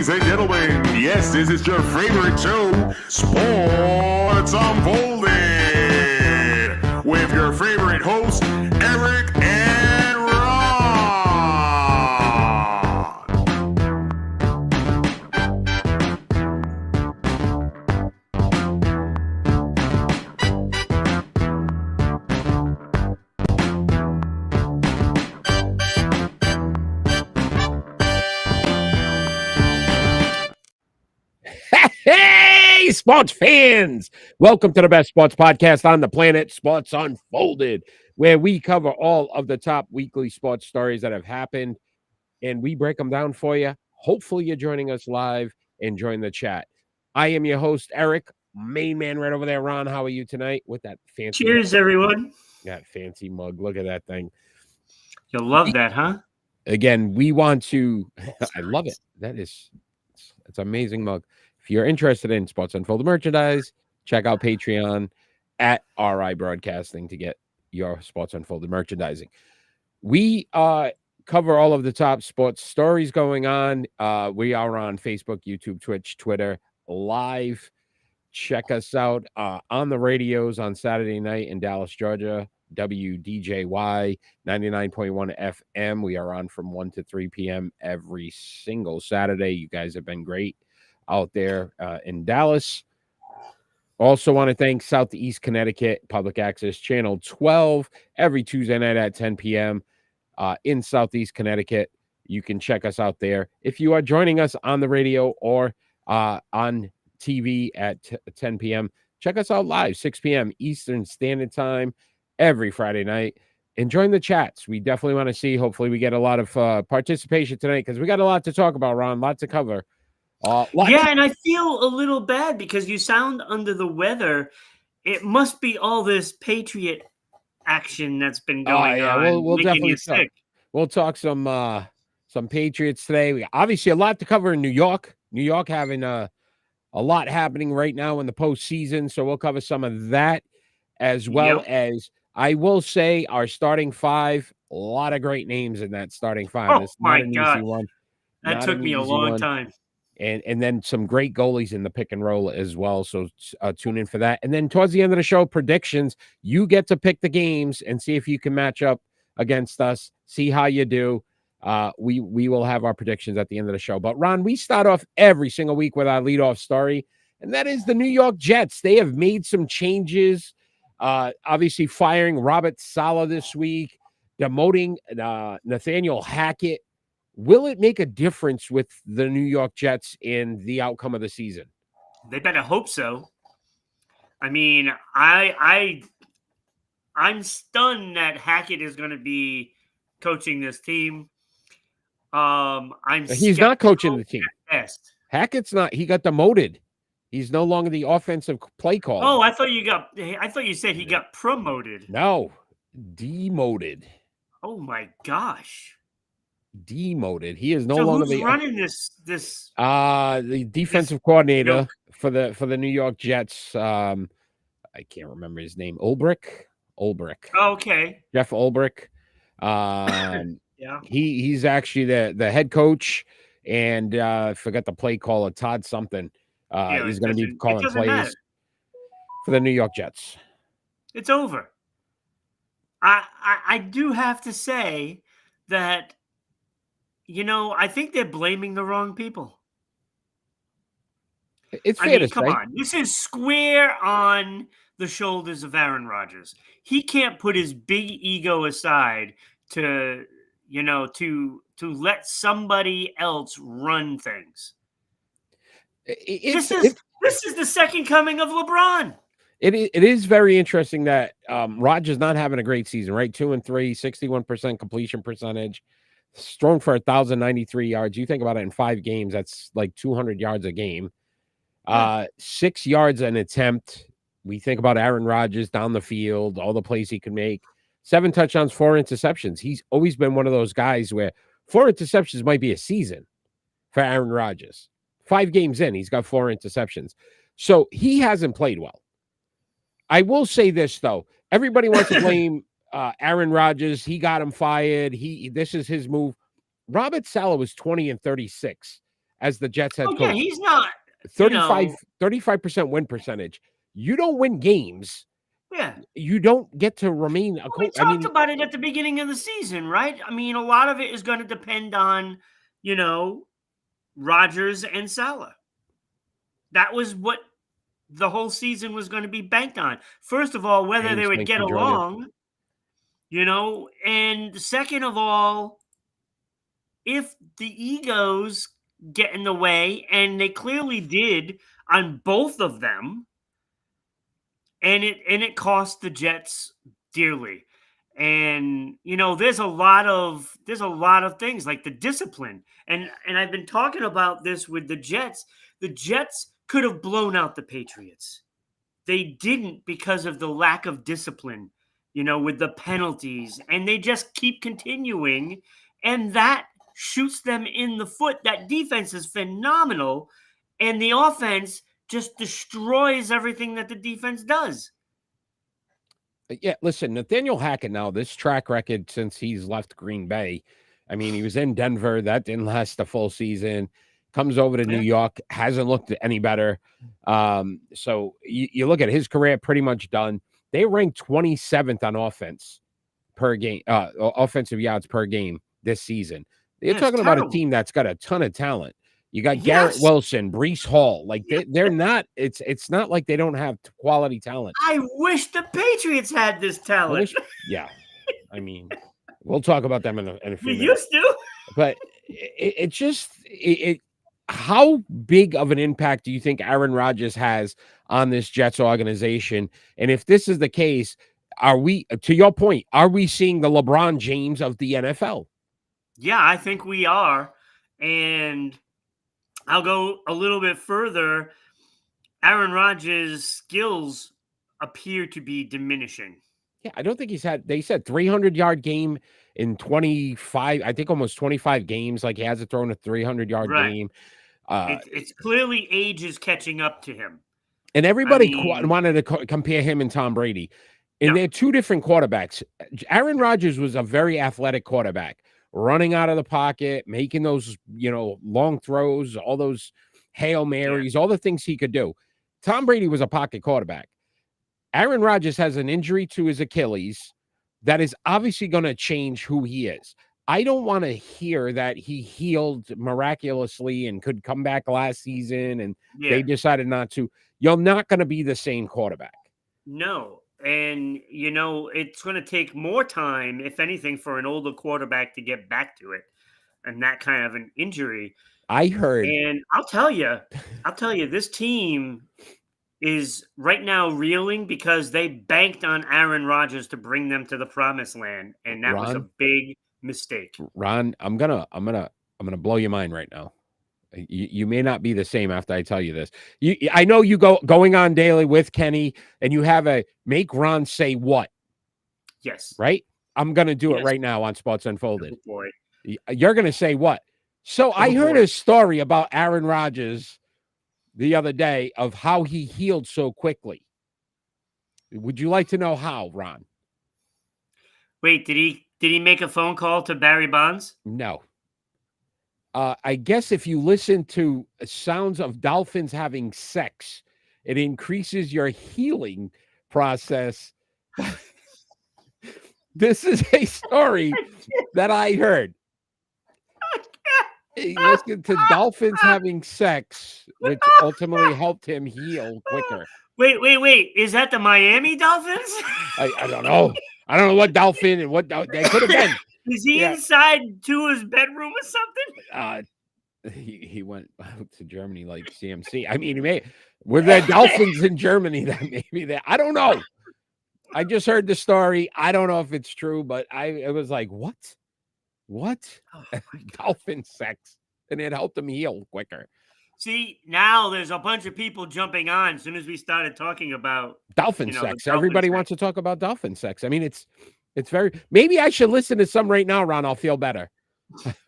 Ladies and gentlemen, yes, this is your favorite show, Sports Unfolded, with your favorite hosts, Eric and Ron. Hey, sports fans! Welcome to the best sports podcast on the planet, Sports Unfolded, where we cover all of the top weekly sports stories that have happened, and we break them down for you. Hopefully, you're joining us live and join the chat. I am your host, Eric, main man right over there. Ron, how are you tonight with that fancy Cheers, everyone. that fancy mug? Look at that thing. You'll love that, huh? Again, we want to I love it. It's an amazing mug. If you're interested in Sports Unfolded merchandise, check out Patreon at RhodeIslandBroadcasting to get your Sports Unfolded merchandising. We cover all of the top sports stories going on. We are on Facebook, YouTube, Twitch, Twitter, live. Check us out on the radios on Saturday night in Dallas, Georgia. WDJY 99.1 FM. We are on from 1 to 3 p.m. every single Saturday. You guys have been great out there in Dallas. Also want to thank Southeast Connecticut Public Access Channel 12 every Tuesday night at 10 p.m. In Southeast Connecticut. You can check us out there. If you are joining us on the radio or on TV at 10 p.m., check us out live, 6 p.m. Eastern Standard Time every Friday night. And join the chats. We definitely want to see. Hopefully we get a lot of participation tonight because we got a lot to talk about, Ron, lot to cover. And I feel a little bad because you sound under the weather. It must be all this Patriot action that's been going on. We'll definitely talk. We'll talk some Patriots today. We obviously a lot to cover in New York. New York having a lot happening right now in the postseason, so we'll cover some of that as well as I will say our starting five. A lot of great names in that starting five. Oh it's my not an God, easy one. That took me a long time. And then some great goalies in the pick and roll as well. So tune in for that. And then towards the end of the show, predictions. You get to pick the games and see if you can match up against us. See how you do. We will have our predictions at the end of the show. But Ron, we start off every single week with our leadoff story, and that is the New York Jets. They have made some changes. Obviously firing Robert Saleh this week, demoting Nathaniel Hackett. Will it make a difference with the New York Jets in the outcome of the season? They better hope so. I mean, I'm stunned that Hackett is going to be coaching this team. He's not coaching the team. Best. Hackett's not. He got demoted. He's no longer the offensive play caller. Oh, I thought you said he got promoted. No, demoted. Oh my gosh. Demoted. He is no longer who's running this the defensive coordinator for the New York Jets. I can't remember his name. Ulbrich. Oh, okay. Jeff Ulbrich. Yeah. He's actually the head coach, and I forgot the play caller, Todd something. He's going to be calling plays for the New York Jets. It's over. I do have to say that, I think they're blaming the wrong people. It's fair to say. Come on. This is square on the shoulders of Aaron Rodgers. He can't put his big ego aside to let somebody else run things. This is the second coming of LeBron. It is very interesting that Rodgers not having a great season, right? 2-3, 61% completion percentage, thrown for 1,093 yards. You think about it in 5 games, that's like 200 yards a game. 6 yards an attempt. We think about Aaron Rodgers down the field, all the plays he can make. 7 touchdowns, 4 interceptions. He's always been one of those guys where 4 interceptions might be a season for Aaron Rodgers. 5 games in, he's got 4 interceptions. So he hasn't played well. I will say this, though. Everybody wants to blame Aaron Rodgers. He got him fired. This is his move. Robert Saleh was 20-36 as the Jets head Oh yeah, coach. he's not. 35% win percentage. You don't win games. Yeah. You don't get to remain a Well, we coach. talked about it at the beginning of the season, right? I mean, a lot of it is going to depend on, Rodgers and Salah. That was what the whole season was going to be banked on. First of all, whether they James, would thanks get for joining. along, and second of all, if the egos get in the way, and they clearly did on both of them, and it cost the Jets dearly. And there's a lot of things like the discipline, and I've been talking about this with the Jets. The Jets could have blown out the Patriots. They didn't because of the lack of discipline, with the penalties, and they just keep continuing, and that shoots them in the foot. That defense is phenomenal, and the offense just destroys everything that the defense does. Yeah, listen, Nathaniel Hackett now, this track record since he's left Green Bay. I mean, he was in Denver. That didn't last the full season. Comes over to New York, hasn't looked any better. So you look at his career, pretty much done. They ranked 27th on offense per game, offensive yards per game this season. You're talking about a team that's got a ton of talent. You got Garrett Wilson, Breece Hall. Like they're not. It's not like they don't have quality talent. I wish the Patriots had this talent. I mean, we'll talk about them in a few minutes. You used to, but it's just how big of an impact do you think Aaron Rodgers has on this Jets organization? And if this is the case, are we, to your point, are we seeing the LeBron James of the NFL? Yeah, I think we are, and I'll go a little bit further. Aaron Rodgers' skills appear to be diminishing. Yeah, I don't think they said 300-yard game in 25, I think almost 25 games. Like he hasn't thrown a 300-yard game. It's clearly age is catching up to him. And everybody wanted to compare him and Tom Brady. And they're two different quarterbacks. Aaron Rodgers was a very athletic quarterback, running out of the pocket, making those, long throws, all those Hail Marys, all the things he could do. Tom Brady was a pocket quarterback. Aaron Rodgers has an injury to his Achilles that is obviously going to change who he is. I don't want to hear that he healed miraculously and could come back last season and they decided not to. You're not going to be the same quarterback. No. And, it's going to take more time, if anything, for an older quarterback to get back to it. And that kind of an injury. I heard. And I'll tell you, this team is right now reeling because they banked on Aaron Rodgers to bring them to the promised land. And that was a big mistake. Ron, I'm gonna blow your mind right now. You may not be the same after I tell you this. I know you going on daily with Kenny, and you have a make Ron say what? Yes. Right? I'm gonna do it right now on Sports Unfolded. Oh boy. You're gonna say what? So I heard a story about Aaron Rodgers the other day of how he healed so quickly. Would you like to know how, Ron? Wait, did he make a phone call to Barry Bonds? No. I guess if you listen to sounds of dolphins having sex, it increases your healing process. This is a story that I heard. He listened to dolphins having sex, which ultimately helped him heal quicker. Wait. Is that the Miami Dolphins? I don't know. I don't know what dolphin and what they could have been. Is he inside Tua's bedroom or something? He went out to Germany like CMC. I mean, were there dolphins in Germany that maybe there? I don't know. I just heard the story. I don't know if it's true, but it was like, what? Oh, dolphin sex. And it helped him heal quicker. See, now there's a bunch of people jumping on as soon as we started talking about dolphin sex. Everybody wants to talk about dolphin sex. I mean, it's very, maybe I should listen to some right now, Ron. I'll feel better.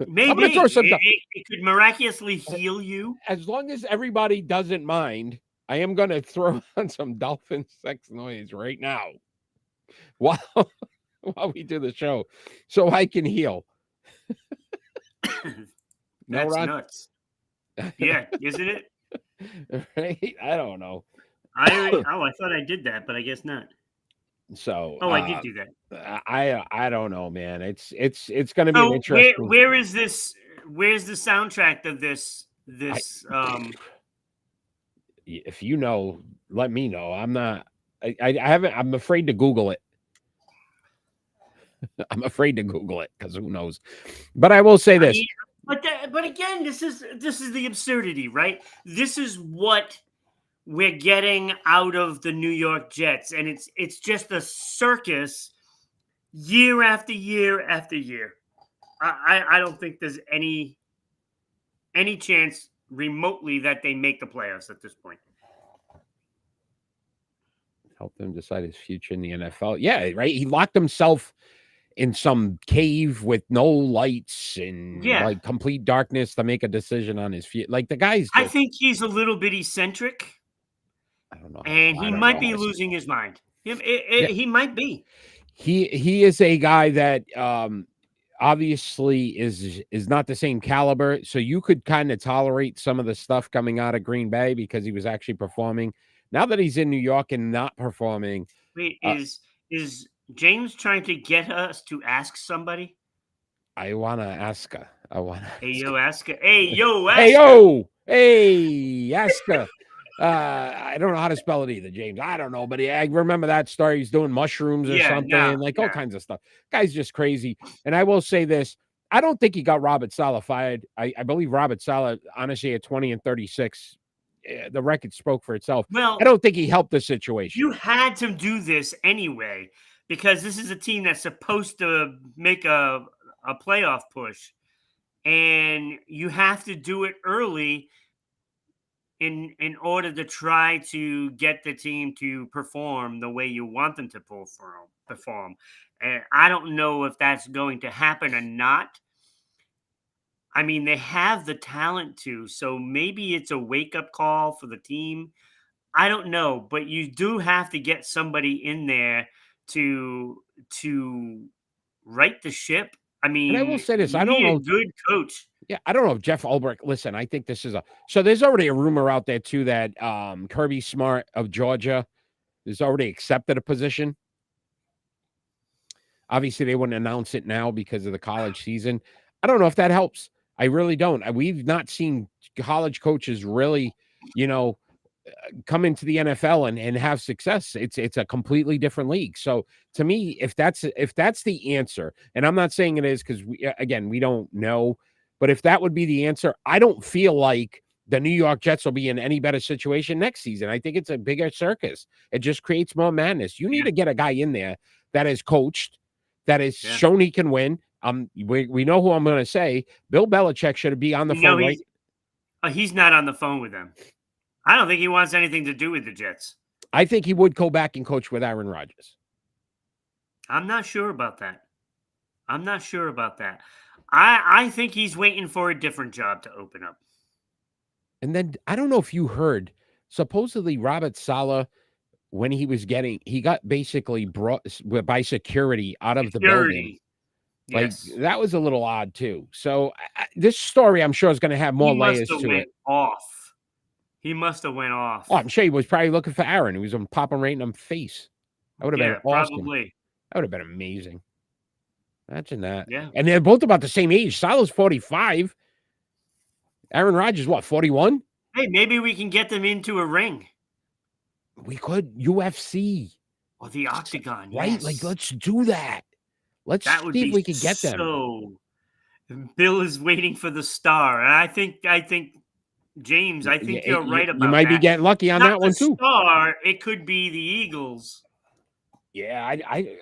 Maybe it could miraculously heal you. As long as everybody doesn't mind, I am going to throw on some dolphin sex noise right now while we do the show so I can heal. That's nuts. Yeah, isn't it? Right? I don't know. I thought I did that, but I guess not. So Oh, I did do that. I don't know, man. It's going to be an So interesting. where is this? Where's the soundtrack of this? I, This if you know, let me know. I'm not. I haven't. I'm afraid to Google it. I'm afraid to Google it because who knows. But I will say I this. mean, but again, this is the absurdity, right? This is what we're getting out of the New York Jets, and it's just a circus year after year after year. I don't think there's any chance remotely that they make the playoffs at this point. Help him decide his future in the NFL. Yeah, right. He locked himself in some cave with no lights and Yeah, like complete darkness to make a decision on his future. Like the guy's I just, think he's a little bit eccentric, I don't know. and I he don't know might how be to say. losing his mind. Yeah, He might be. he is a guy that obviously is not the same caliber. So you could kind of tolerate some of the stuff coming out of Green Bay because he was actually performing. Now that he's in New York and not performing, Wait, uh, is James trying to get us to ask somebody? I want to ask her. I want to Hey ask yo, her. ask her. Hey yo, Hey, ask her. yo. Hey, Aska. I don't know how to spell it either, James. I don't know, but I remember that story. He's doing mushrooms or Yeah, no, something, like all yeah. kinds of stuff. Guy's just crazy. And I will say this. I don't think he got Robert Saleh fired. I believe Robert Saleh, honestly, at 20 and 36, the record spoke for itself. I Well, don't think he helped the situation. you had to do this anyway because this is a team that's supposed to make a playoff push, and you have to do it early in order to try to get the team to perform the way you want them to perform. And I don't know if that's going to happen or not. I mean, they have the talent to, so maybe it's a wake up call for the team. I don't know, but you do have to get somebody in there to to right the ship. I And I will mean, say this. you I don't need a know. good coach. Yeah, I don't know if Jeff Ulbrich. Listen, I think this is a. So there's already a rumor out there too that Kirby Smart of Georgia has already accepted a position. Obviously, they wouldn't announce it now because of the college season. I don't know if that helps. I really don't. We've not seen college coaches really, you know, come into the NFL and have success. It's a completely different league. So to me, if that's the answer, and I'm not saying it is because we don't know, but if that would be the answer, I don't feel like the New York Jets will be in any better situation next season. I think it's a bigger circus. It just creates more madness. You need Yeah, to get a guy in there that is coached, that has yeah. shown he can win. We know who I'm going to say. Bill Belichick should be on the You know, phone right. he's not on the phone with them. I don't think he wants anything to do with the Jets. I think he would go back and coach with Aaron Rodgers. I'm not sure about that. I'm not sure about that. I think he's waiting for a different job to open up. And then I don't know if you heard, supposedly Robert Saleh, when he got basically brought by security out of the building. Security. Like Yes. that was a little odd too. So this story, I'm sure, is going to have more He must layers have to went it. off. He must have went Oh, off. I'm sure he was probably looking for Aaron. He was popping right in him face. That would have been Yeah, awesome. probably. That would have been amazing. Imagine that. Yeah. And they're both about the same age. Saleh's 45. Aaron Rodgers, what, 41? Hey, maybe we can get them into a ring We could. UFC. or the octagon. Right? Yes. Like, let's do that. Let's That would see if be we can get them. so. Bill is waiting for the star, and I think James, I think you're right about that. You might be getting lucky on Not that one the too. star. It could be the Eagles. Yeah,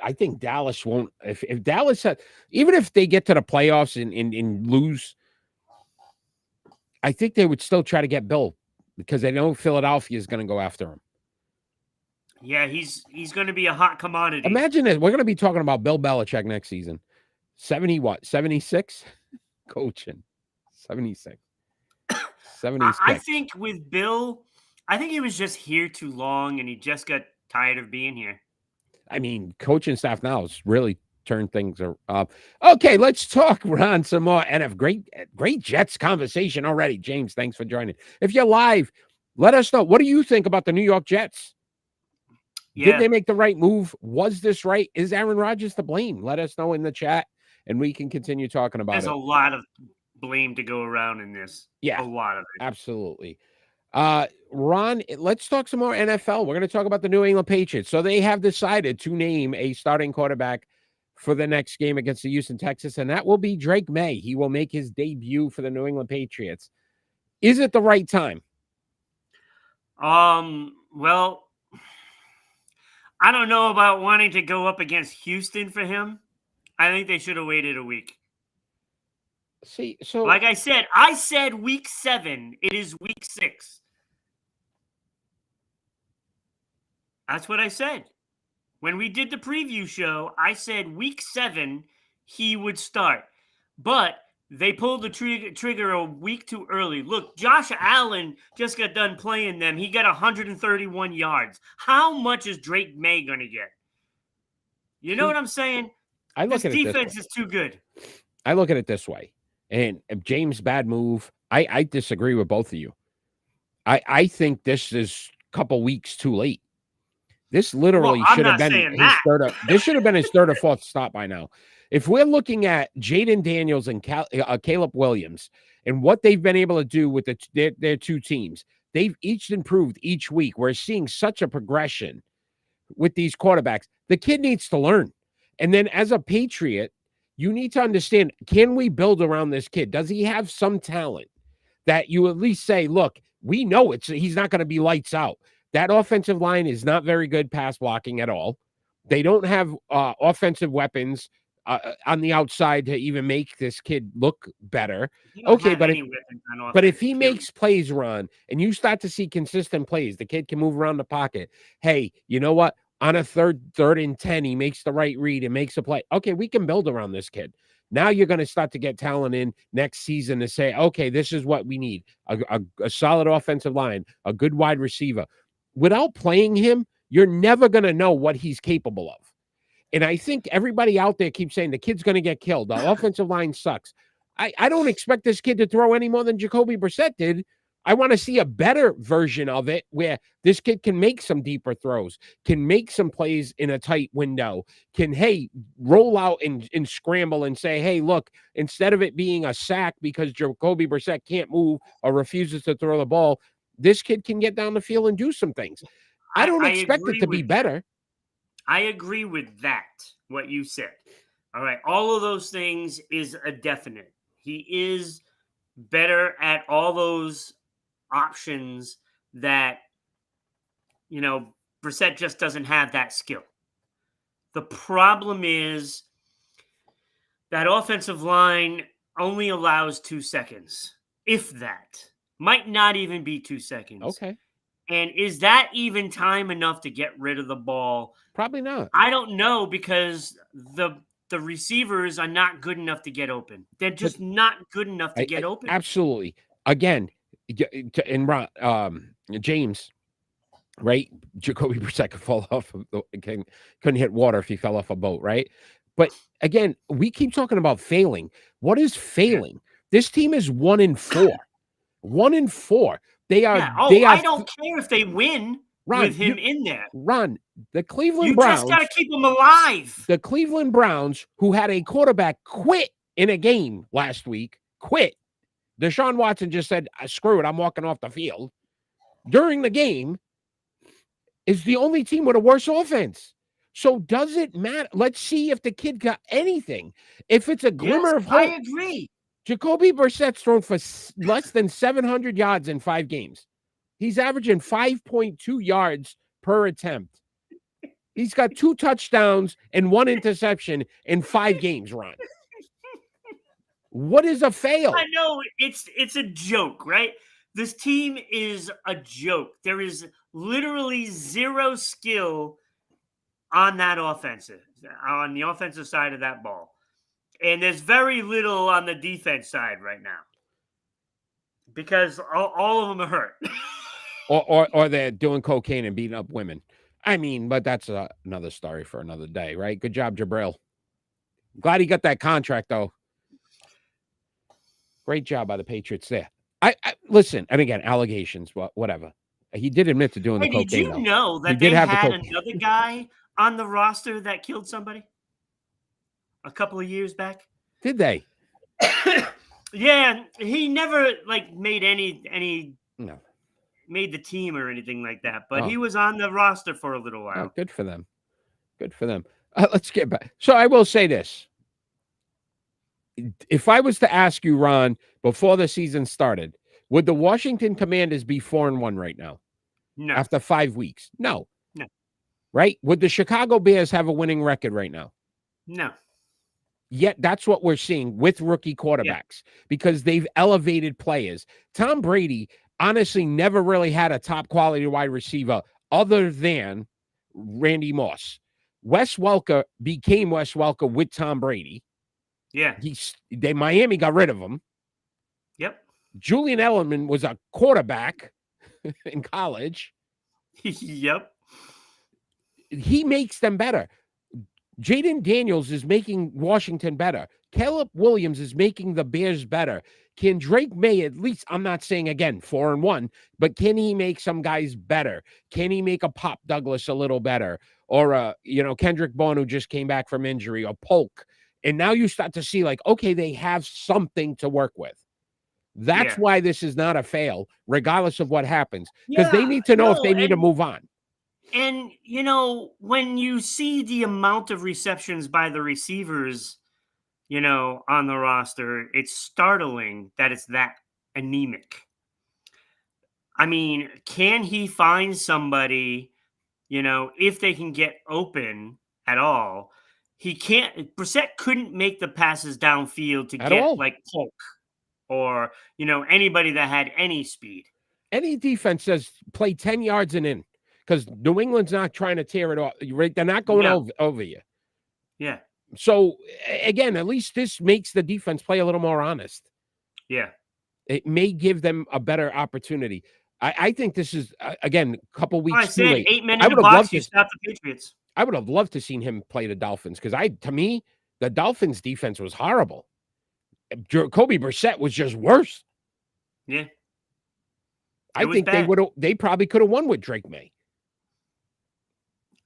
I think Dallas won't. If Dallas had, even if they get to the playoffs and lose, I think they would still try to get Bill because they know Philadelphia is going to go after him. Yeah, he's going to be a hot commodity. Imagine this. We're going to be talking about Bill Belichick next season. 76 coaching. 76. 76. I think with Bill, I think he was just here too long and he just got tired of being here. I mean, coaching staff now is really turn things up. Okay, let's talk, Ron, some more NF. Great Jets conversation already. James, thanks for joining. If you're live, let us know. What do you think about the New York Jets? Did they make the right move? Was this right? Is Aaron Rodgers to blame? Let us know in the chat, and we can continue talking about There's it. a lot of blame to go around in this. Yeah, a lot of it. Absolutely. Ron, let's talk some more NFL. We're going to talk about the New England Patriots. So they have decided to name a starting quarterback for the next game against the Houston Texans, and that will be Drake May. He will make his debut for the New England Patriots. Is it the right time? Well, I don't know about wanting to go up against Houston for him. I think they should have waited a week. See, so like I said week 7. It is week 6. That's what I said. When we did the preview show, I said week 7 he would start. But they pulled the trigger a week too early. Look, Josh Allen just got done playing them. He got 131 yards. How much is Drake May going to get? You know what I'm saying? This defense is too good. I look at it this way. And James, bad move. I disagree with both of you. I think this is a couple weeks too late. This literally should have been his third. This should have been his third or fourth stop by now. If we're looking at Jaden Daniels and Caleb Williams and what they've been able to do with their two teams, they've each improved each week. We're seeing such a progression with these quarterbacks. The kid needs to learn. And then as a Patriot, you need to understand, can we build around this kid? Does he have some talent that you at least say, look, we know he's not going to be lights out. That offensive line is not very good pass blocking at all. They don't have offensive weapons on the outside to even make this kid look better. Okay, but if he makes plays, Ron, and you start to see consistent plays, the kid can move around the pocket. Hey, you know what? On a third and 10, he makes the right read and makes a play. Okay, we can build around this kid. Now you're going to start to get talent in next season to say, okay, this is what we need. A solid offensive line, a good wide receiver. Without playing him, you're never going to know what he's capable of. And I think everybody out there keeps saying the kid's going to get killed. The offensive line sucks. I don't expect this kid to throw any more than Jacoby Brissett did. I want to see a better version of it where this kid can make some deeper throws, can make some plays in a tight window, can, hey, roll out and scramble and say, hey, look, instead of it being a sack because Jacoby Brissett can't move or refuses to throw the ball, this kid can get down the field and do some things. I don't expect it to be better. I agree with that, what you said. All right. All of those things is a definite. He is better at all those options that, Brissett just doesn't have that skill. The problem is that offensive line only allows 2 seconds, if that. Might not even be 2 seconds. Okay. And is that even time enough to get rid of the ball? Probably not. I don't know, because the receivers are not good enough to get open. They're just not good enough to get open. Absolutely. Again, in James, right? Jacoby Brissett could fall off. Couldn't hit water if he fell off a boat, right? But again, we keep talking about failing. What is failing? Yeah. This team is 1-4. 1-4. They are. I don't care if they win with him in there. Ron, the Cleveland Browns. You just got to keep them alive. The Cleveland Browns, who had a quarterback quit in a game last week, quit. Deshaun Watson just said, screw it, I'm walking off the field. During the game, is the only team with a worse offense. So does it matter? Let's see if the kid got anything. If it's a glimmer of hope. I agree. Jacoby Brissett's thrown for less than 700 yards in 5 games. He's averaging 5.2 yards per attempt. He's got 2 touchdowns and 1 interception in 5 games, Ron. What is a fail? I know it's a joke, right? This team is a joke. There is literally zero skill on the offensive side of that ball. And there's very little on the defense side right now because all of them are hurt. or they're doing cocaine and beating up women. I mean, but that's another story for another day, right? Good job, Jabril. Glad he got that contract, though. Great job by the Patriots there. I listen, and again, allegations, whatever. He did admit to doing the cocaine. Did you know that He did they have the had cocaine. another guy on the roster that killed somebody a couple of years back? Did they? Yeah, he never made made the team or anything like that, but he was on the roster for a little while. Oh, good for them. Good for them. Let's get back. So I will say this. If I was to ask you, Ron, before the season started, would the Washington Commanders be 4-1 right now? No. After 5 weeks? No. No. Right? Would the Chicago Bears have a winning record right now? No. Yet that's what we're seeing with rookie quarterbacks because they've elevated players. Tom Brady honestly never really had a top quality wide receiver other than Randy Moss. Wes Welker became Wes Welker with Tom Brady. Yeah. Miami got rid of him. Yep. Julian Edelman was a quarterback in college. Yep. He makes them better. Jaden Daniels is making Washington better. Caleb Williams is making the Bears better. Can Drake May, at least, I'm not saying again 4-1, but can he make some guys better? Can he make a Pop Douglas a little better? Or Kendrick Bourne, who just came back from injury, or Polk. And now you start to see okay, they have something to work with. That's why this is not a fail, regardless of what happens. Because they need to know if they need to move on. And, when you see the amount of receptions by the receivers, on the roster, it's startling that it's that anemic. I mean, can he find somebody, if they can get open at all? He can't. Brissett couldn't make the passes downfield to get Polk or, anybody that had any speed. Any defense says play 10 yards and in. Because New England's not trying to tear it off. They're not going over you. Yeah. So, again, at least this makes the defense play a little more honest. Yeah. It may give them a better opportunity. I think this is, again, a couple weeks too late. 8 men in the box, you stop the Patriots. I would have loved to seen him play the Dolphins because to me, the Dolphins' defense was horrible. Jacoby Brissett was just worse. Yeah. I think they probably could have won with Drake May.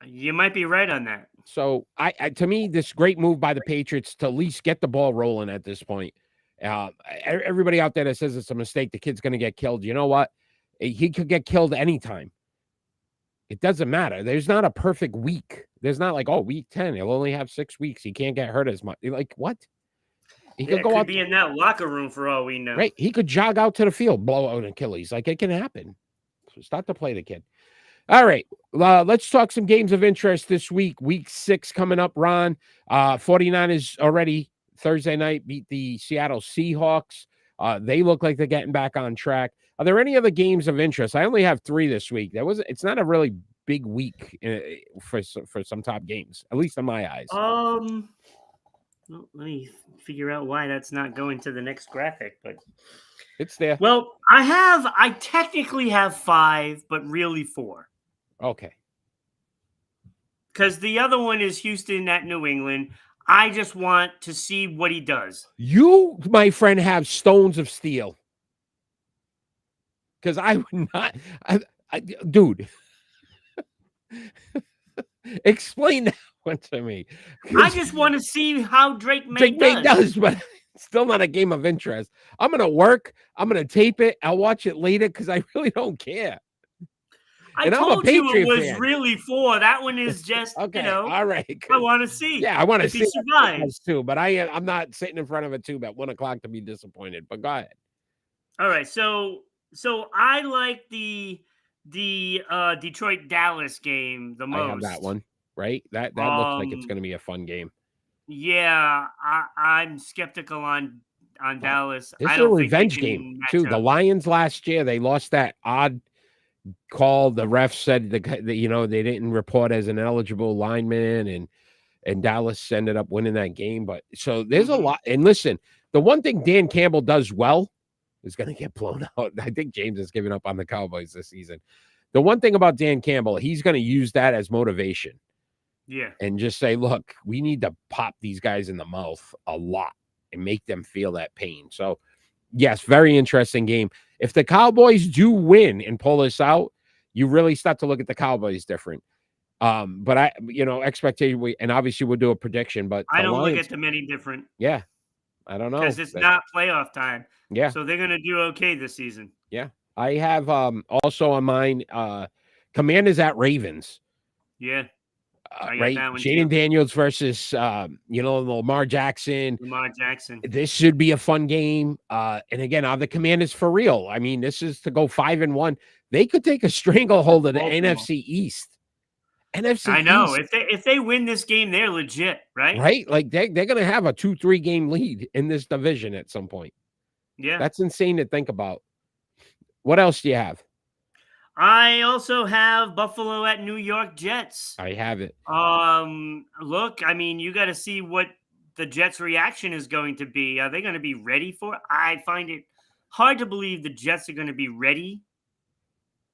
You might be right on that. So, to me, this great move by the Patriots to at least get the ball rolling at this point. Everybody out there that says it's a mistake, the kid's going to get killed. You know what? He could get killed anytime. It doesn't matter. There's not a perfect week. There's not week 10. He'll only have 6 weeks. He can't get hurt as much. What? He could go out, be in that locker room for all we know. Right? He could jog out to the field, blow out an Achilles. It can happen. So start to play the kid. All right, let's talk some games of interest this week. Week 6 coming up, Ron. 49ers already Thursday night beat the Seattle Seahawks. They look like they're getting back on track. Are there any other games of interest? I only have 3 this week. It's not a really big week for some top games, at least in my eyes. Well, let me figure out why that's not going to the next graphic, but it's there. Well, I technically have 5, but really 4. Okay. Because the other one is Houston at New England. I just want to see what he does. You, my friend, have stones of steel. Because I would not, dude. Explain that one to me. I just want to see how Drake May does. But still not a game of interest. I'm going to work. I'm going to tape it. I'll watch it later because I really don't care. I told you it was really 4. That one is just, okay. All right. I want to see. Yeah, I want to see he survives too. But I'm not sitting in front of a tube at 1 o'clock to be disappointed. But go ahead. All right. So I like the Detroit Dallas game the most. I have that one. Right. That looks like it's going to be a fun game. Yeah, I'm skeptical on Dallas. This is a revenge game too. The Lions last year, they lost that odd call. The ref said they didn't report as an eligible lineman, and Dallas ended up winning that game. But so there's a lot. And listen, the one thing Dan Campbell does well is going to get blown out. I think James has given up on the Cowboys this season. The one thing about Dan Campbell, he's going to use that as motivation. Yeah. and just say, look, we need to pop these guys in the mouth a lot and make them feel that pain. So, yes, very interesting game. If the Cowboys do win and pull this out, you really start to look at the Cowboys different. But expectation, and obviously we'll do a prediction, but I the don't look Lions, at them any different yeah, I don't know. because it's not playoff time. Yeah. So they're going to do okay this season. Yeah. I have also on mine Commanders at Ravens. Yeah. I got Right. that one Jaden too. Daniels versus Lamar Jackson. Lamar Jackson. This should be a fun game. And again, are the Commanders for real? I mean, this is to go 5-1. They could take a stranglehold of the NFC East. I know. If they win this game, they're legit, right? Right? Like they're going to have a 2-3 game lead in this division at some point. Yeah. That's insane to think about. What else do you have? I also have Buffalo at New York Jets. I have it. Look, I mean, you got to see what the Jets' reaction is going to be. Are they going to be ready for it? I find it hard to believe the Jets are going to be ready.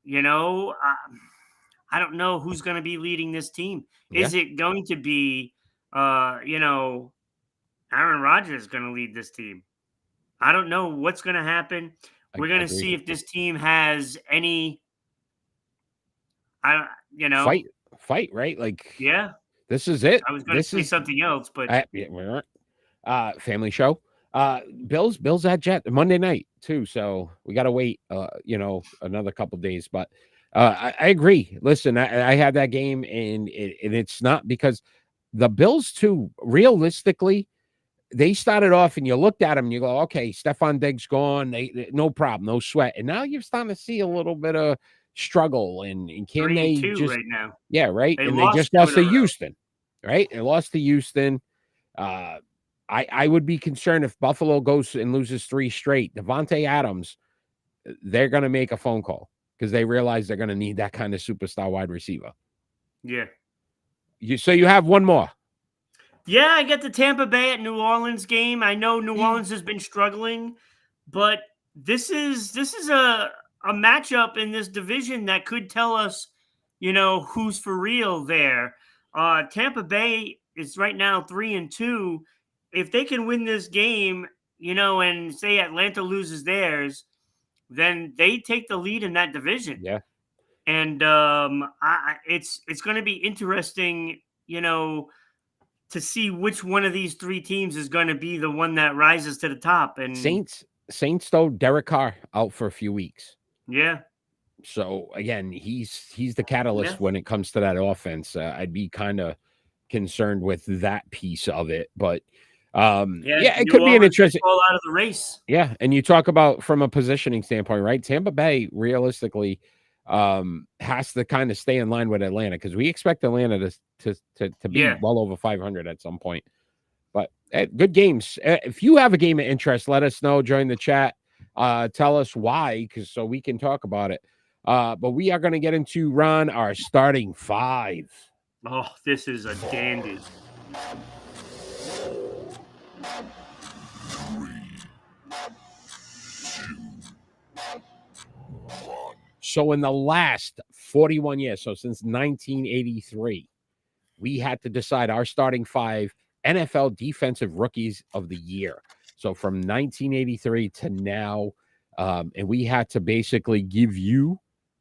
I don't know who's going to be leading this team. Yeah. Is it going to be, Aaron Rodgers going to lead this team? I don't know what's going to happen. We're going to see if this team has any, fight, right? Like, yeah, this is it. I was going to say something else, but family show. Bills at Jet Monday night too. So we got to wait, another couple days, but I agree. Listen, I had that game and it's not because the Bills too, realistically, they started off and you looked at them and you go, okay, Stephon Diggs gone. They no problem, no sweat. And now you're starting to see a little bit of struggle and can they just right now? Yeah, right. They just lost to Houston, right? They lost to Houston. I would be concerned if Buffalo goes and loses 3 straight. Devontae Adams, they're going to make a phone call because they realize they're going to need that kind of superstar wide receiver. Yeah. So you have one more. Yeah, I get the Tampa Bay at New Orleans game. I know New Orleans has been struggling, but this is a matchup in this division that could tell us, who's for real there. Tampa Bay is right now 3-2. If they can win this game, and say Atlanta loses theirs, then they take the lead in that division. Yeah. And it's going to be interesting, to see which one of these 3 teams is going to be the one that rises to the top. And Saints though, Derek Carr out for a few weeks. Yeah. So again, he's the catalyst when it comes to that offense. I'd be kind of concerned with that piece of it, but it could be an interesting fall out of the race. Yeah, and you talk about from a positioning standpoint, right? Tampa Bay realistically has to kind of stay in line with Atlanta because we expect Atlanta to be well over 500 at some point. But good games. If you have a game of interest, let us know. Join the chat. Tell us why, so we can talk about it. But we are going to get into our starting 5. Oh, this is a dandy. 3, 2, 1. So in the last 41 years, so since 1983, we had to decide our starting 5 NFL defensive rookies of the year. So from 1983 to now, and we had to basically give you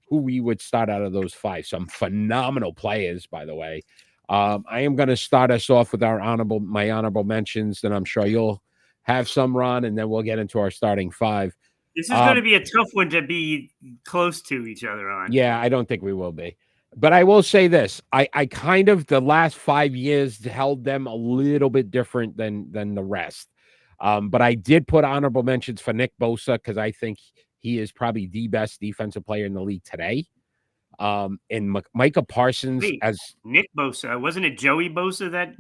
who we would start out of those 5. Some phenomenal players, by the way. I am going to start us off with my honorable mentions, and I'm sure you'll have some, Ron, and then we'll get into our starting 5. This is going to be a tough one to be close to each other on. Yeah, I don't think we will be. But I will say this. I kind of, the last 5 years, held them a little bit different than the rest. But I did put honorable mentions for Nick Bosa because I think he is probably the best defensive player in the league today. And Micah Parsons as Nick Bosa. Wasn't it Joey Bosa that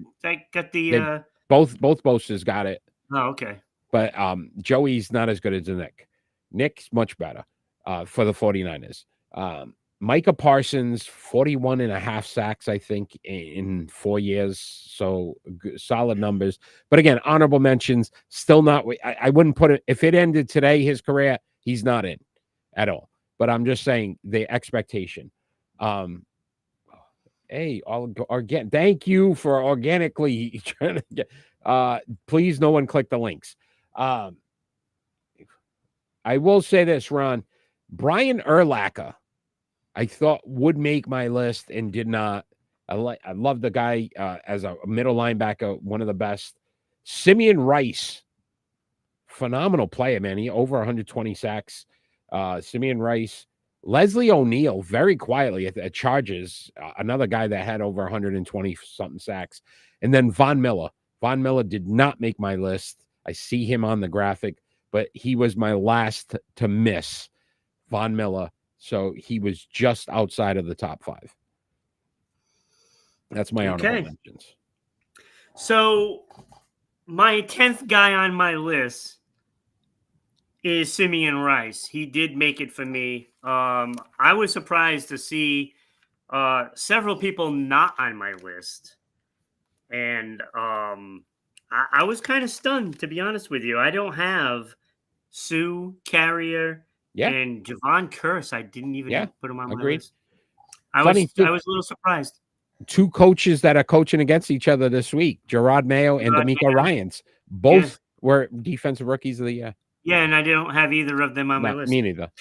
got the both Bosas got it. Oh, okay. But Joey's not as good as Nick. Nick's much better for the 49ers. Micah Parsons, 41 and a half sacks, I think, in 4 years. So solid numbers. But again, honorable mentions, still not. I wouldn't put it. If it ended today, his career, he's not in at all. But I'm just saying the expectation. Hey, again, thank you for organically trying to get. Please, no one click the links. I will say this, Ron. Brian Urlacher, I thought would make my list and did not. I love the guy as a middle linebacker, one of the best. Simeon Rice, phenomenal player, man. He over 120 sacks. Simeon Rice. Leslie O'Neal, very quietly at Chargers, another guy that had over 120 something sacks. And then Von Miller. Von Miller did not make my list. I see him on the graphic, but he was my last to miss. Von Miller. So he was just outside of the top 5. That's my honorable mentions. So my 10th guy on my list is Simeon Rice. He did make it for me. I was surprised to see several people not on my list. And I was kind of stunned, to be honest with you. I don't have Sue Carrier and Javon Curse. I didn't even put him on my list. I was a little surprised. 2 coaches that are coaching against each other this week, Gerard Mayo and D'Amico Ryans. Both were defensive rookies of the year. Yeah, and I don't have either of them on my list. Me neither.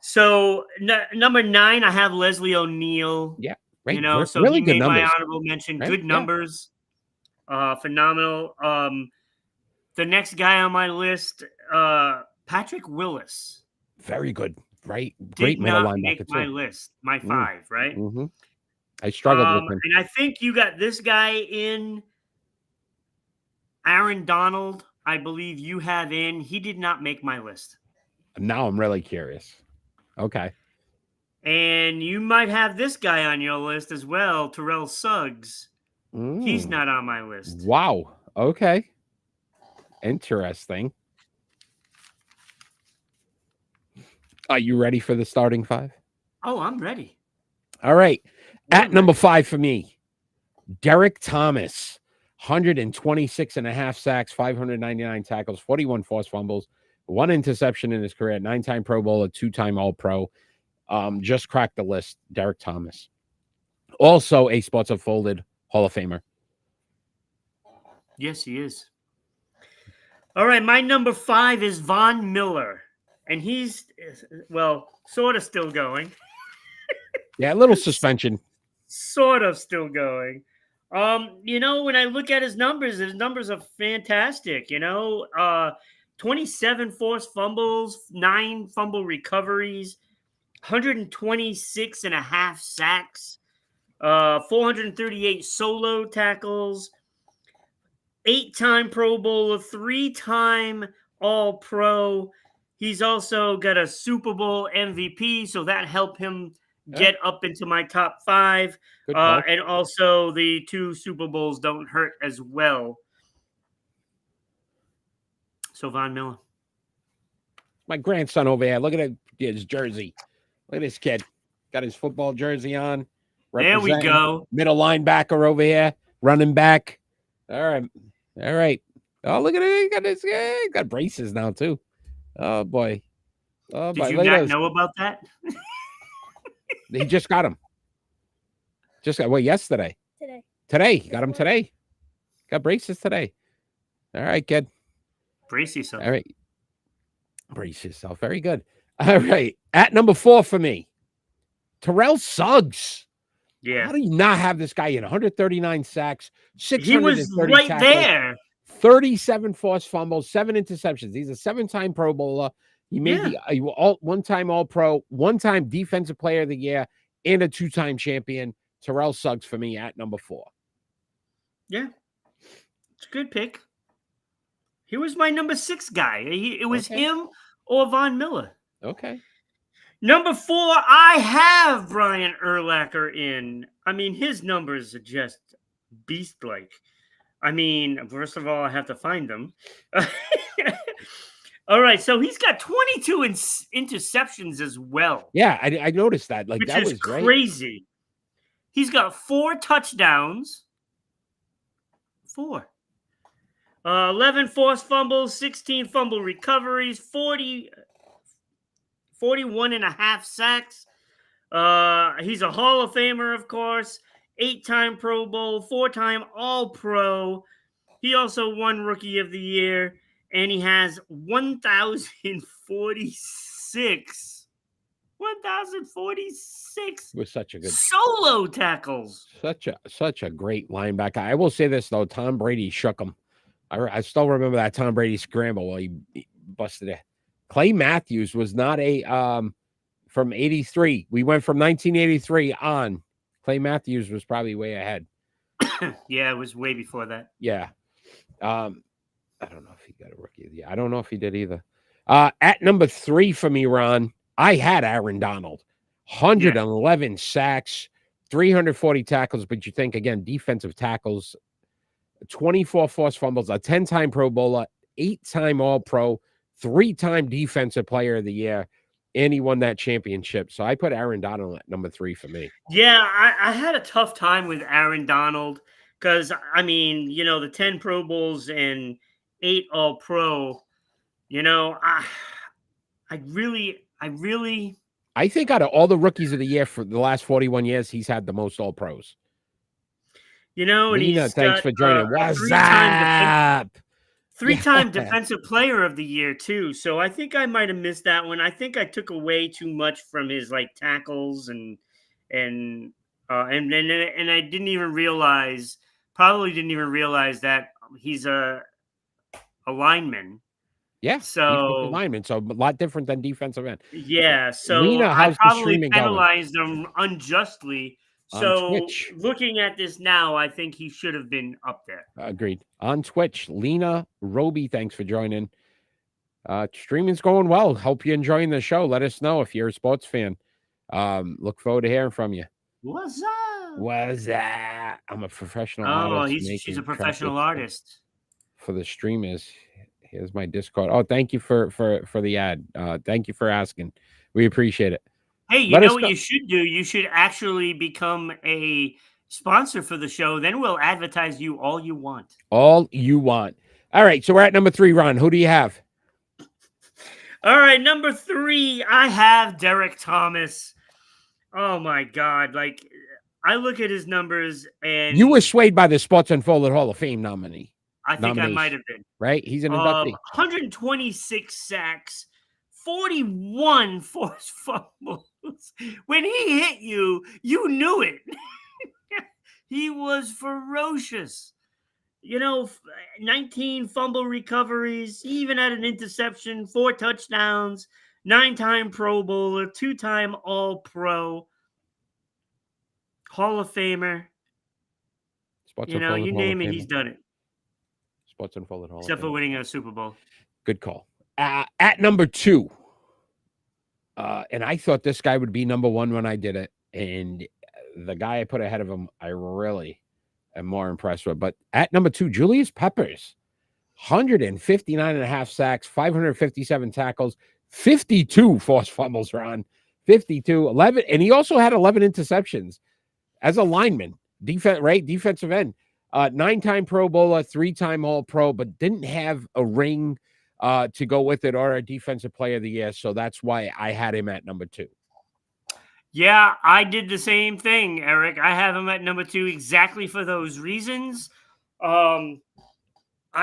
So number 9, I have Leslie O'Neal. Yeah, right. So really he good made numbers. my honorable mention. Right? Good numbers. Phenomenal. The next guy on my list, Patrick Willis. Very good. Right. Great middle linebacker. Make my list. My 5. Right. Mm-hmm. I struggled with him. And I think you got this guy in. Aaron Donald, I believe you have in. He did not make my list. Now I'm really curious. Okay. And you might have this guy on your list as well, Terrell Suggs. He's not on my list. Wow. Okay. Interesting. Are you ready for the starting 5? Oh, I'm ready. All right. At number 5 for me, Derek Thomas. 126.5 sacks, 599 tackles, 41 forced fumbles, 1 interception in his career, 9-time Pro Bowler, 2-time All-Pro. Just cracked the list, Derek Thomas. Also a Sports Unfolded Hall of Famer. Yes, he is. All right, my number 5 is Von Miller. And he's, sort of still going. Yeah, a little suspension. Sort of still going. When I look at his numbers are fantastic. 27 forced fumbles, 9 fumble recoveries, 126.5 sacks, 438 solo tackles, 8-time Pro Bowler, 3-time All-Pro. He's also got a Super Bowl MVP, so that helped him get up into my top 5. And also the 2 Super Bowls don't hurt as well. So Von Miller. My grandson over here. Look at his jersey. Look at this kid. Got his football jersey on. There we go. Middle linebacker over here. Running back. All right. Oh, look at it. He got braces now, too. Oh, boy. Oh, Did you not know about that? He just got him. Yesterday. Today. Got him today. Got braces today. All right, kid. Brace yourself. All right. Brace yourself. Very good. All right. At number 4 for me, Terrell Suggs. Yeah. How do you not have this guy in? 139 sacks, 630 He was right tackles, there. 37 forced fumbles, 7 interceptions. He's a 7-time Pro Bowler. He made the 1-time All-Pro, 1-time Defensive Player of the Year, and a 2-time champion. Terrell Suggs for me at number 4. Yeah. It's a good pick. He was my number 6 guy. It was him or Von Miller. Okay. Number 4, I have Brian Urlacher in. I mean, his numbers are just beast-like. I mean, first of all, I have to find them. All right, so he's got 22 interceptions as well. Yeah, I noticed that. Which that was crazy. Right? He's got 4 touchdowns. 4. 11 forced fumbles, 16 fumble recoveries, 41.5 sacks. He's a Hall of Famer, of course. 8-time Pro Bowl, 4-time All-Pro. He also won Rookie of the Year, and he has 1,046 Was such a good, solo tackles. such a great linebacker. I will say this though, Tom Brady shook him. I still remember that Tom Brady scramble while he busted it. Clay Matthews was not a from 83. We went from 1983 on. Clay Matthews was probably way ahead. Yeah, it was way before that. Yeah. I don't know if he got a rookie of the year. I don't know if he did either. At number 3 for me, Ron, I had Aaron Donald. 111 sacks, 340 tackles, but you think again, defensive tackles, 24 forced fumbles, a 10-time Pro Bowler, 8-time All-Pro, 3-time Defensive Player of the Year, and he won that championship. So I put Aaron Donald at number 3 for me. Yeah, I had a tough time with Aaron Donald because, I mean, the 10 Pro Bowls and 8 All-Pro, I think out of all the rookies of the year for the last 41 years, he's had the most All-Pros. And Lena, he's thanks got for joining. What's three-time up? Three-time Defensive Player of the Year too. So I think I might have missed that one. I think I took away too much from his tackles and I didn't even realize that he's a lineman. Yeah, so lineman, so a lot different than defensive end. Yeah, so Lena, I how's the probably streaming going? penalized him unjustly. On So Twitch. looking at this now, I think he should have been up there. Agreed. On Twitch, Lena Roby, thanks for joining. Streaming's going well. Hope you're enjoying the show. Let us know if you're a sports fan. Look forward to hearing from you. What's up? What's that? I'm a professional Oh, artist. she's a professional artist. For the streamers. Here's my Discord. Oh, thank you for the ad. Thank you for asking. We appreciate it. Hey, you know what you should do? You should actually become a sponsor for the show. Then we'll advertise you all you want. All you want. All right, so we're at number 3, Ron. Who do you have? All right, number 3, I have Derek Thomas. Oh, my God. I look at his numbers and... You were swayed by the Sports Unfolded Hall of Fame nominee. I think I might have been. Right? He's an inductee. 126 sacks, 41 forced fumbles. When he hit you, you knew it. He was ferocious. 19 fumble recoveries. He even had an interception, 4 touchdowns, 9-time Pro Bowler, 2-time All-Pro, Hall of Famer. You name it, he's done it. Sports Unfolded Hall. Except for winning a Super Bowl. Good call. At number 2, and I thought this guy would be number 1 when I did it, and the guy I put ahead of him, I really am more impressed with. But at number 2, Julius Peppers, 159.5 sacks, 557 tackles, 52 forced fumbles, Ron, 52, 11, and he also had 11 interceptions as a lineman, defensive end. 9-time Pro Bowler, 3-time All-Pro, but didn't have a ring to go with it or a Defensive Player of the Year. So that's why I had him at number 2. Yeah, I did the same thing, Eric. I have him at number 2 exactly for those reasons. I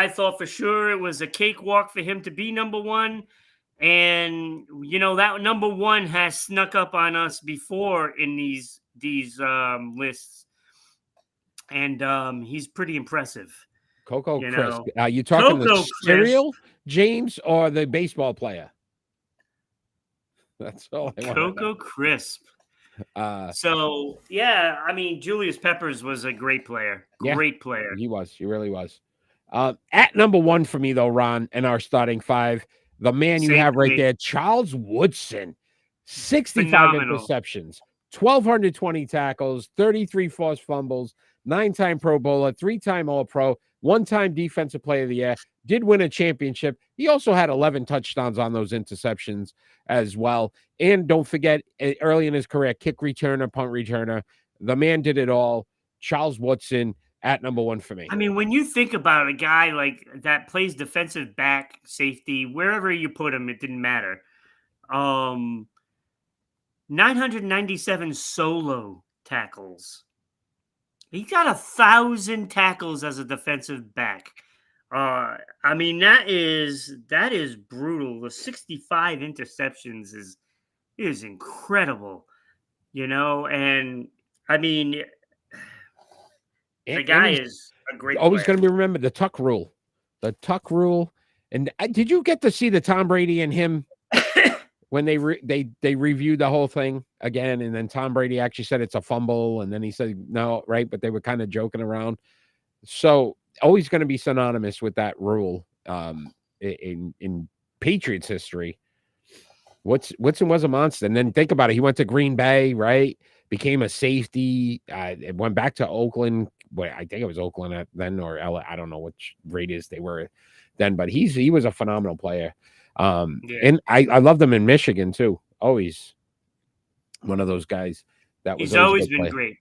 thought for sure it was a cakewalk for him to be number 1. And, that number 1 has snuck up on us before in these lists. And he's pretty impressive. Coco Crisp. Are you talking the cereal, James, or the baseball player? That's all I want. Coco Crisp. So, yeah, I mean, Julius Peppers was a great player. Great player. He was. He really was. At number 1 for me, though, Ron, in our starting 5, the man you have right there, Charles Woodson, 65 interceptions, 1,220 tackles, 33 forced fumbles, 9-time Pro Bowler, 3-time All-Pro, 1-time Defensive Player of the Year, did win a championship. He also had 11 touchdowns on those interceptions as well. And don't forget, early in his career, kick returner, punt returner. The man did it all. Charles Woodson at number 1 for me. I mean, when you think about a guy like that plays defensive back, safety, wherever you put him, it didn't matter. 997 solo tackles. He got 1,000 tackles as a defensive back. I mean, that is brutal. The 65 interceptions is incredible, and I mean, the And guy he's is a great always player. going to be remembered. The Tuck rule. The Tuck rule. And did you get to see the Tom Brady and him when they reviewed the whole thing again? And then Tom Brady actually said it's a fumble, and then he said no, right? But they were kind of joking around. So always going to be synonymous with that rule in Patriots history. Woodson was a monster. And then think about it. He went to Green Bay, right? Became a safety. Went back to Oakland. Well, I think it was Oakland then, or LA. I don't know which Raiders they were then, but he was a phenomenal player. And I loved him in Michigan too. Always one of those guys that was He's always always a good been player. great.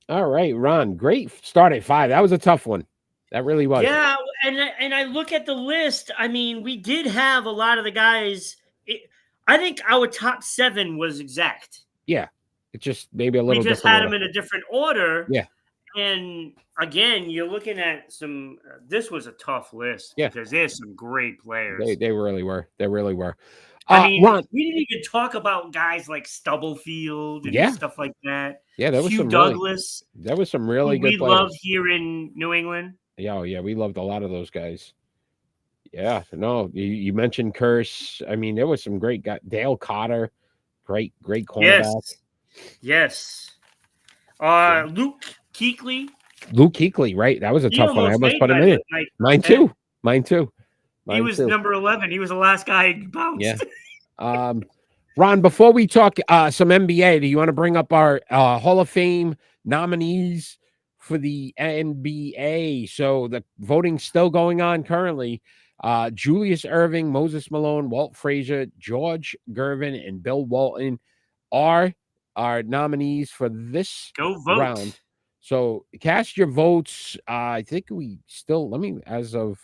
All right, Ron. Great start at 5. That was a tough one. That really was. Yeah, and I look at the list. I mean, we did have a lot of the guys. I think our top 7 was exact. Yeah. It's just maybe a We little just different had order. them in a different order. Yeah. And again, you're looking at some. This was a tough list because there's some great players. They really were. They really were. I mean, Ron, we didn't even talk about guys like Stubblefield and stuff like that. Yeah, there was Hugh some Douglas. There was some really good we players. love here in New England. Yeah, we loved a lot of those guys. Yeah, no, you mentioned Curse. I mean, there was some great guys. Dale Cotter, great cornerback. Yes. Luke Kuechly, right? That was a tough one. I almost made put him in. Mine too. He was number 11. He was the last guy who bounced. Yeah. Ron, before we talk some NBA, do you want to bring up our Hall of Fame nominees for the NBA? So the voting's still going on currently. Julius Erving, Moses Malone, Walt Frazier, George Gervin, and Bill Walton are our nominees for this round. So cast your votes. I think we still, as of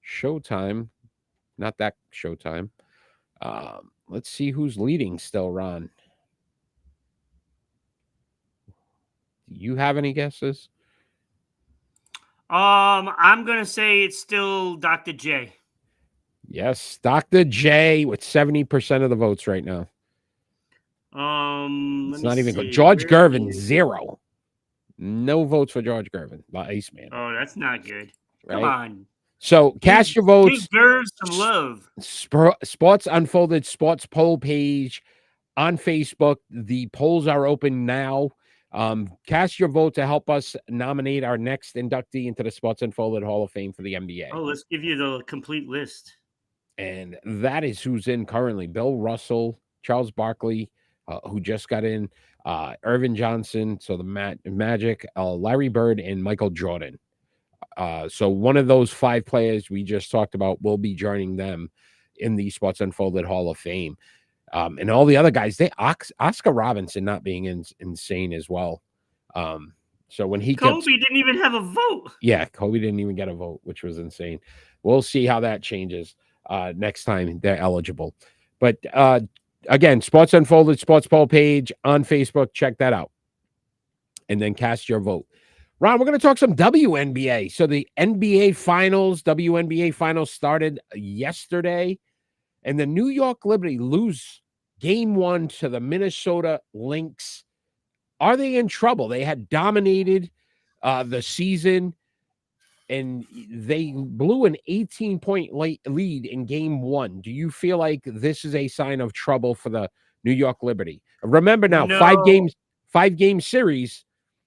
Showtime, not that Showtime. Let's see who's leading still, Ron. Do you have any guesses? I'm gonna say it's still Dr. J. Yes, Dr. J with 70% of the votes right now. It's not even good. George Gervin, 0. No votes for George Gervin, the Iceman. Oh, that's not good. Right? Come on. So cast your votes. He deserves some love. Sports Unfolded Sports poll page on Facebook. The polls are open now. Cast your vote to help us nominate our next inductee into the Sports Unfolded Hall of Fame for the NBA. Oh, let's give you the complete list. And that is who's in currently. Bill Russell, Charles Barkley, who just got in, Irvin Johnson, so the Magic, Larry Bird, and Michael Jordan. So one of those 5 players we just talked about will be joining them in the Sports Unfolded Hall of Fame. And all the other guys, Oscar Robinson not being insane as well. So when Kobe didn't even have a vote. Yeah, Kobe didn't even get a vote, which was insane. We'll see how that changes next time they're eligible. But again, Sports Unfolded Sports poll page on Facebook. Check that out. And then cast your vote. Ron, we're going to talk some WNBA. So the WNBA finals started yesterday. And the New York Liberty lose game 1 to the Minnesota Lynx. Are they in trouble? They had dominated the season, and they blew an 18-point lead in game 1. Do you feel like this is a sign of trouble for the New York Liberty? Remember now, No. 5-game series.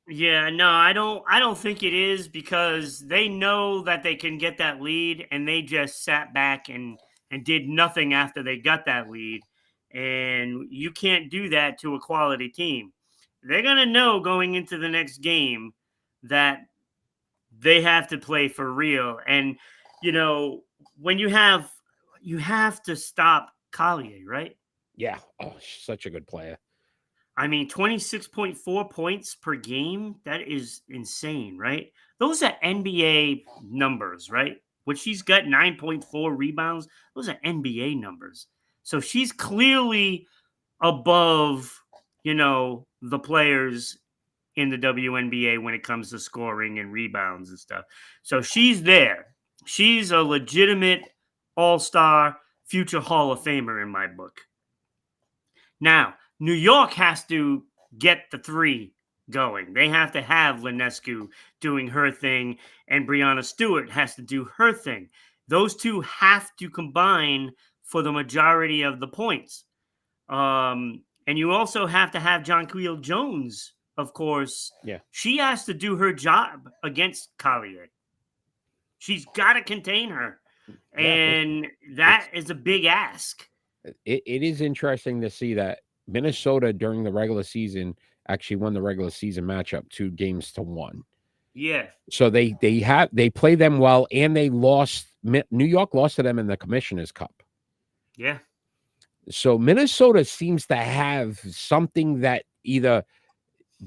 Yeah, no, I don't think it is, because they know that they can get that lead, and they just sat back and did nothing after they got that lead. And you can't do that to a quality team. They're going to know going into the next game that they have to play for real. And, when you have to stop Collier, right? Yeah. Oh, such a good player. I mean, 26.4 points per game. That is insane, right? Those are NBA numbers, right? What she's got, 9.4 rebounds. Those are NBA numbers. So she's clearly above, the players in the WNBA when it comes to scoring and rebounds and stuff. So she's there. She's a legitimate all-star, future Hall of Famer in my book. Now, New York has to get the three going. They have to have Linescu doing her thing, and Breanna Stewart has to do her thing. Those two have to combine for the majority of the points. And you also have to have Jonquil Jones, of course. Yeah. She has to do her job against Collier. She's got to contain her. And that is a big ask. It is interesting to see that Minnesota during the regular season actually won the regular season matchup 2-1. Yeah. So they play them well, and they lost. New York lost to them in the Commissioner's Cup. Yeah. So Minnesota seems to have something that either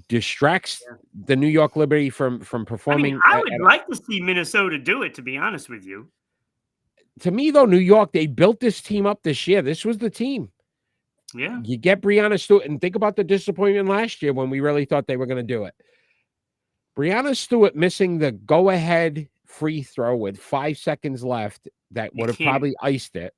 distracts the New York Liberty from performing. I would like to see Minnesota do it, to be honest with you. To me, though, New York, they built this team up this year. This was the team. Yeah. You get Breanna Stewart, and think about the disappointment last year when we really thought they were going to do it. Breanna Stewart missing the go-ahead free throw with 5 seconds left that would have probably iced it.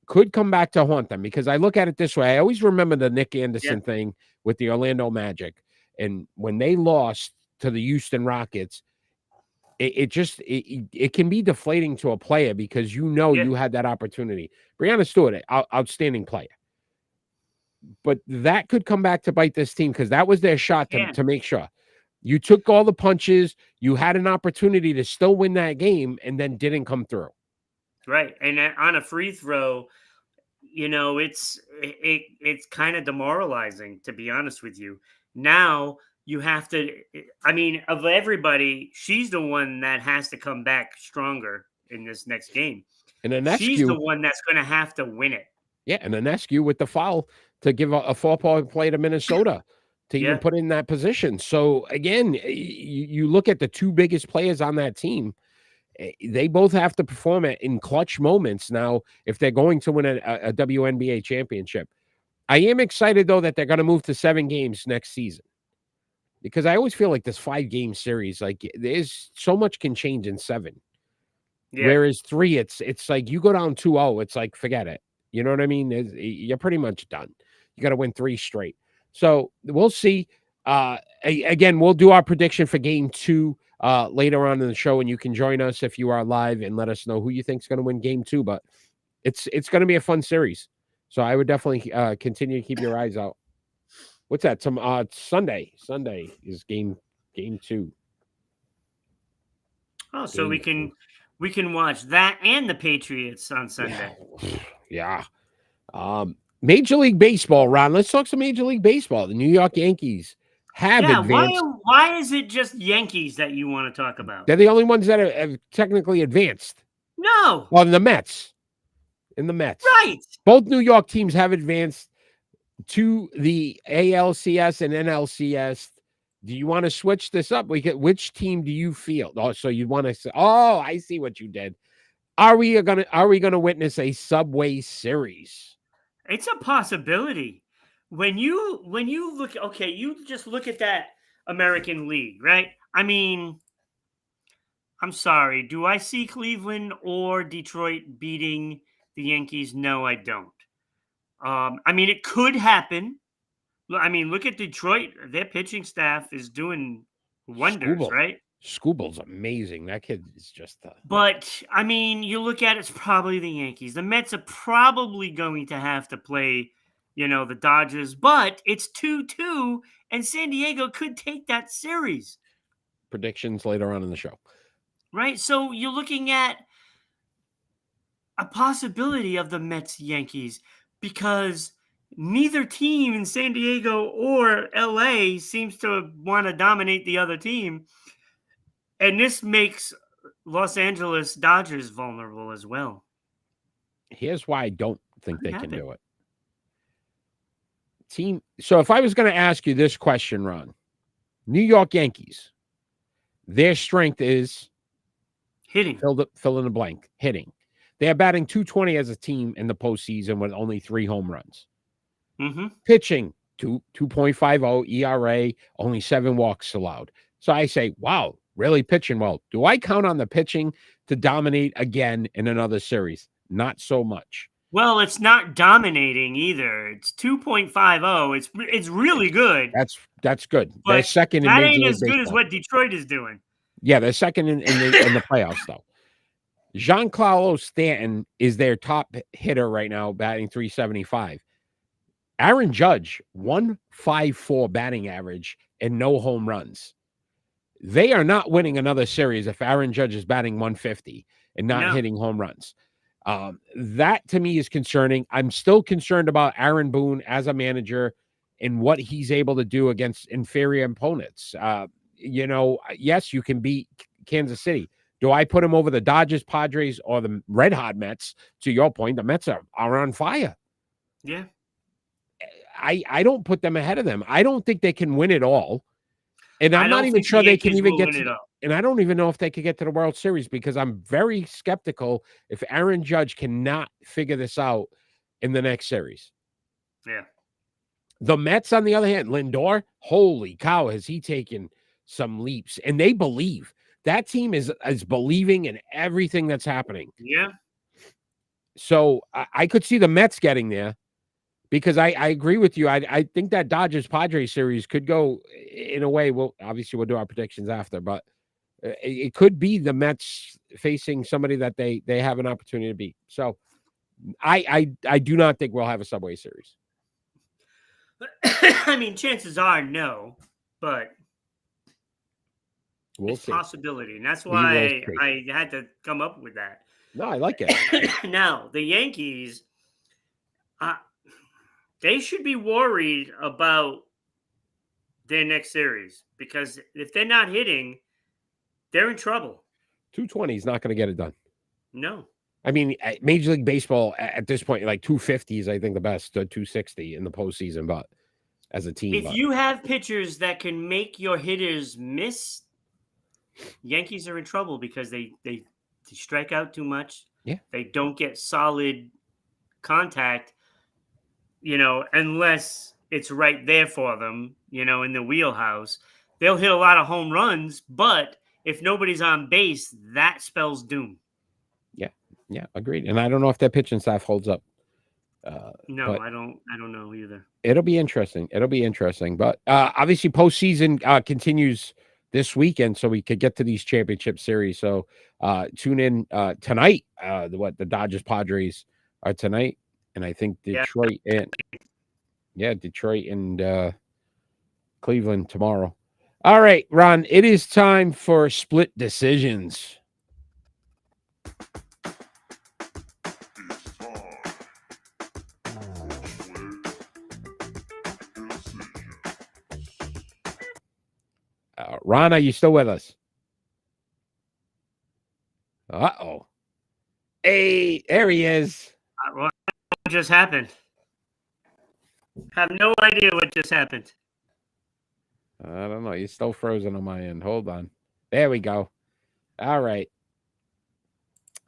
Could come back to haunt them, because I look at it this way. I always remember the Nick Anderson thing with the Orlando Magic. And when they lost to the Houston Rockets, it can be deflating to a player, because you had that opportunity. Breanna Stewart, outstanding player. But that could come back to bite this team, because that was their shot to make sure. You took all the punches. You had an opportunity to still win that game, and then didn't come through. Right. And on a free throw, it's kind of demoralizing, to be honest with you. Now you have to, of everybody, she's the one that has to come back stronger in this next game. And then she's the one that's going to have to win it. Yeah. And Ionescu with the foul to give a 4-point play to Minnesota to even put in that position. So again, you look at the two biggest players on that team. They both have to perform it in clutch moments now if they're going to win a WNBA championship. I am excited, though, that they're going to move to 7 games next season, because I always feel like this 5-game series, like, there's so much can change in 7. Yeah. Whereas 3, it's like you go down 2-0, it's like, forget it. You know what I mean? You're pretty much done. You got to win 3 straight. So we'll see. Again, we'll do our prediction for game 2 later on in the show, and you can join us if you are live and let us know who you think is going to win game 2. But it's going to be a fun series, so I would definitely continue to keep your eyes out. What's that? Some Sunday is game 2. Oh, so we can watch that and the Patriots on Sunday. Yeah. Major League Baseball, Ron. Let's talk some Major League Baseball. The New York Yankees have advanced. Why is it just Yankees that you want to talk about? They're the only ones that have technically advanced. No. Well, in the Mets. Right. Both New York teams have advanced to the ALCS and NLCS. Do you want to switch this up? Which team do you feel? Oh, so you want to say, oh, I see what you did. Are we gonna witness a Subway Series? It's a possibility. When you look, okay, you just look at that American League, right? I mean, I'm sorry. Do I see Cleveland or Detroit beating the Yankees? No, I don't. It could happen. I mean, look at Detroit. Their pitching staff is doing wonders, right? Scooble's amazing. That kid is just... But, you look at it's probably the Yankees. The Mets are probably going to have to play, the Dodgers. But it's 2-2, and San Diego could take that series. Predictions later on in the show. Right? So you're looking at a possibility of the Mets-Yankees, because neither team in San Diego or LA seems to want to dominate the other team. And this makes Los Angeles Dodgers vulnerable as well. Here's why I don't think they can do it. So if I was going to ask you this question, Ron, New York Yankees, their strength is hitting. Fill in the blank. Hitting. They are batting .220 as a team in the postseason with only 3 home runs. Mm-hmm. Pitching 2.50 ERA, only 7 walks allowed. So I say, wow, really pitching well. Do I count on the pitching to dominate again in another series? Not so much. Well, it's not dominating either. It's 2.50. It's really good. That's good. They're But second in that Major ain't League as good as Baseball. what Detroit is doing. Yeah, they're second in the playoffs, though. Giancarlo Stanton is their top hitter right now, batting 375. Aaron Judge, 154 batting average and no home runs. They are not winning another series if Aaron Judge is batting 150 and not hitting home runs. That to me is concerning. I'm still concerned about Aaron Boone as a manager and what he's able to do against inferior opponents. Yes, you can beat Kansas City. Do I put him over the Dodgers, Padres, or the Red Hot Mets? To your point, the Mets are on fire. Yeah. I don't put them ahead of them. I don't think they can win it all. And I'm not even sure they can even get to and I don't even know if they could get to the World Series because I'm very skeptical if Aaron Judge cannot figure this out in the next series. Yeah. The Mets, on the other hand, Lindor, holy cow, has he taken some leaps. And they believe. That team is believing in everything that's happening. Yeah. So I could see the Mets getting there because I agree with you. I think that Dodgers-Padres series could go in a way. We'll do our predictions after, but it could be the Mets facing somebody that they have an opportunity to beat. So I do not think we'll have a Subway Series. I mean, chances are no, but it's a possibility. And that's why I had to come up with that. No, I like it. Now, the Yankees, they should be worried about their next series because if they're not hitting, they're in trouble. 220 is not going to get it done. No. I mean, Major League Baseball at this point, like 250 is, I think, the best, 260 in the postseason, but as a team. If you have pitchers that can make your hitters miss, Yankees are in trouble because they strike out too much. Yeah. They don't get solid contact, unless it's right there for them, in the wheelhouse. They'll hit a lot of home runs, but if nobody's on base, that spells doom. Yeah, agreed. And I don't know if that pitching staff holds up. No, I don't know either. It'll be interesting. But obviously postseason continues this weekend, so we could get to these championship series. So tune in tonight. The Dodgers Padres are tonight, and I think Detroit and Cleveland tomorrow. All right, Ron, it is time for split decisions. Ron, are you still with us? Uh-oh. Hey, there he is. What just happened? Have no idea what just happened. I don't know. You're still frozen on my end. Hold on. There we go. All right.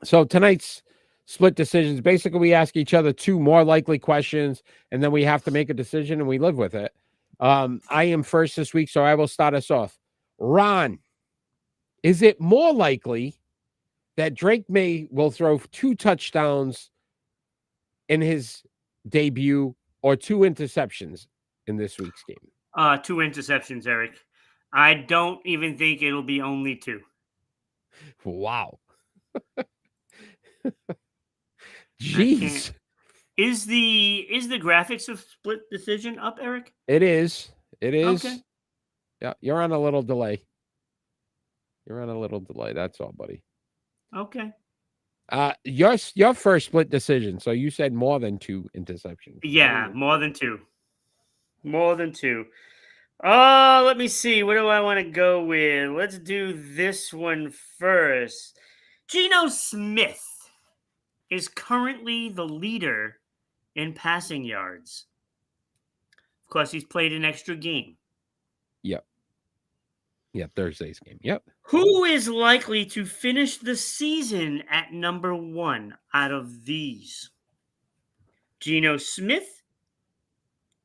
So tonight's split decisions, basically we ask each other 2 more likely questions, and then we have to make a decision, and we live with it. I am first this week, so I will start us off. Ron, is it more likely that Drake May will throw 2 touchdowns in his debut or 2 interceptions in this week's game? 2 interceptions, Eric. I don't even think it'll be only 2. Wow. Jeez. Is the graphics of split decision up, Eric? It is. Okay. Yeah, you're on a little delay. That's all, buddy. Okay. Your first split decision. So you said more than 2 interceptions. Yeah, more than 2. Oh, let me see. What do I want to go with? Let's do this one first. Geno Smith is currently the leader in passing yards. Of course, he's played an extra game. Yep, Thursday's game. Yep. Who is likely to finish the season at number 1 out of these? Geno Smith,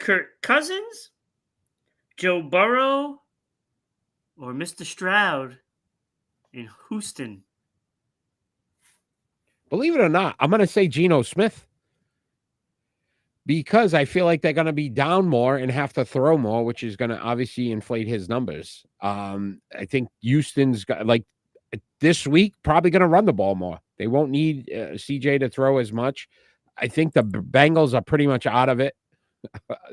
Kirk Cousins, Joe Burrow, or Mr. Stroud in Houston? Believe it or not, I'm going to say Geno Smith because I feel like they're going to be down more and have to throw more, which is going to obviously inflate his numbers. I think Houston's got like this week probably going to run the ball more. They won't need CJ to throw as much. I think the Bengals are pretty much out of it.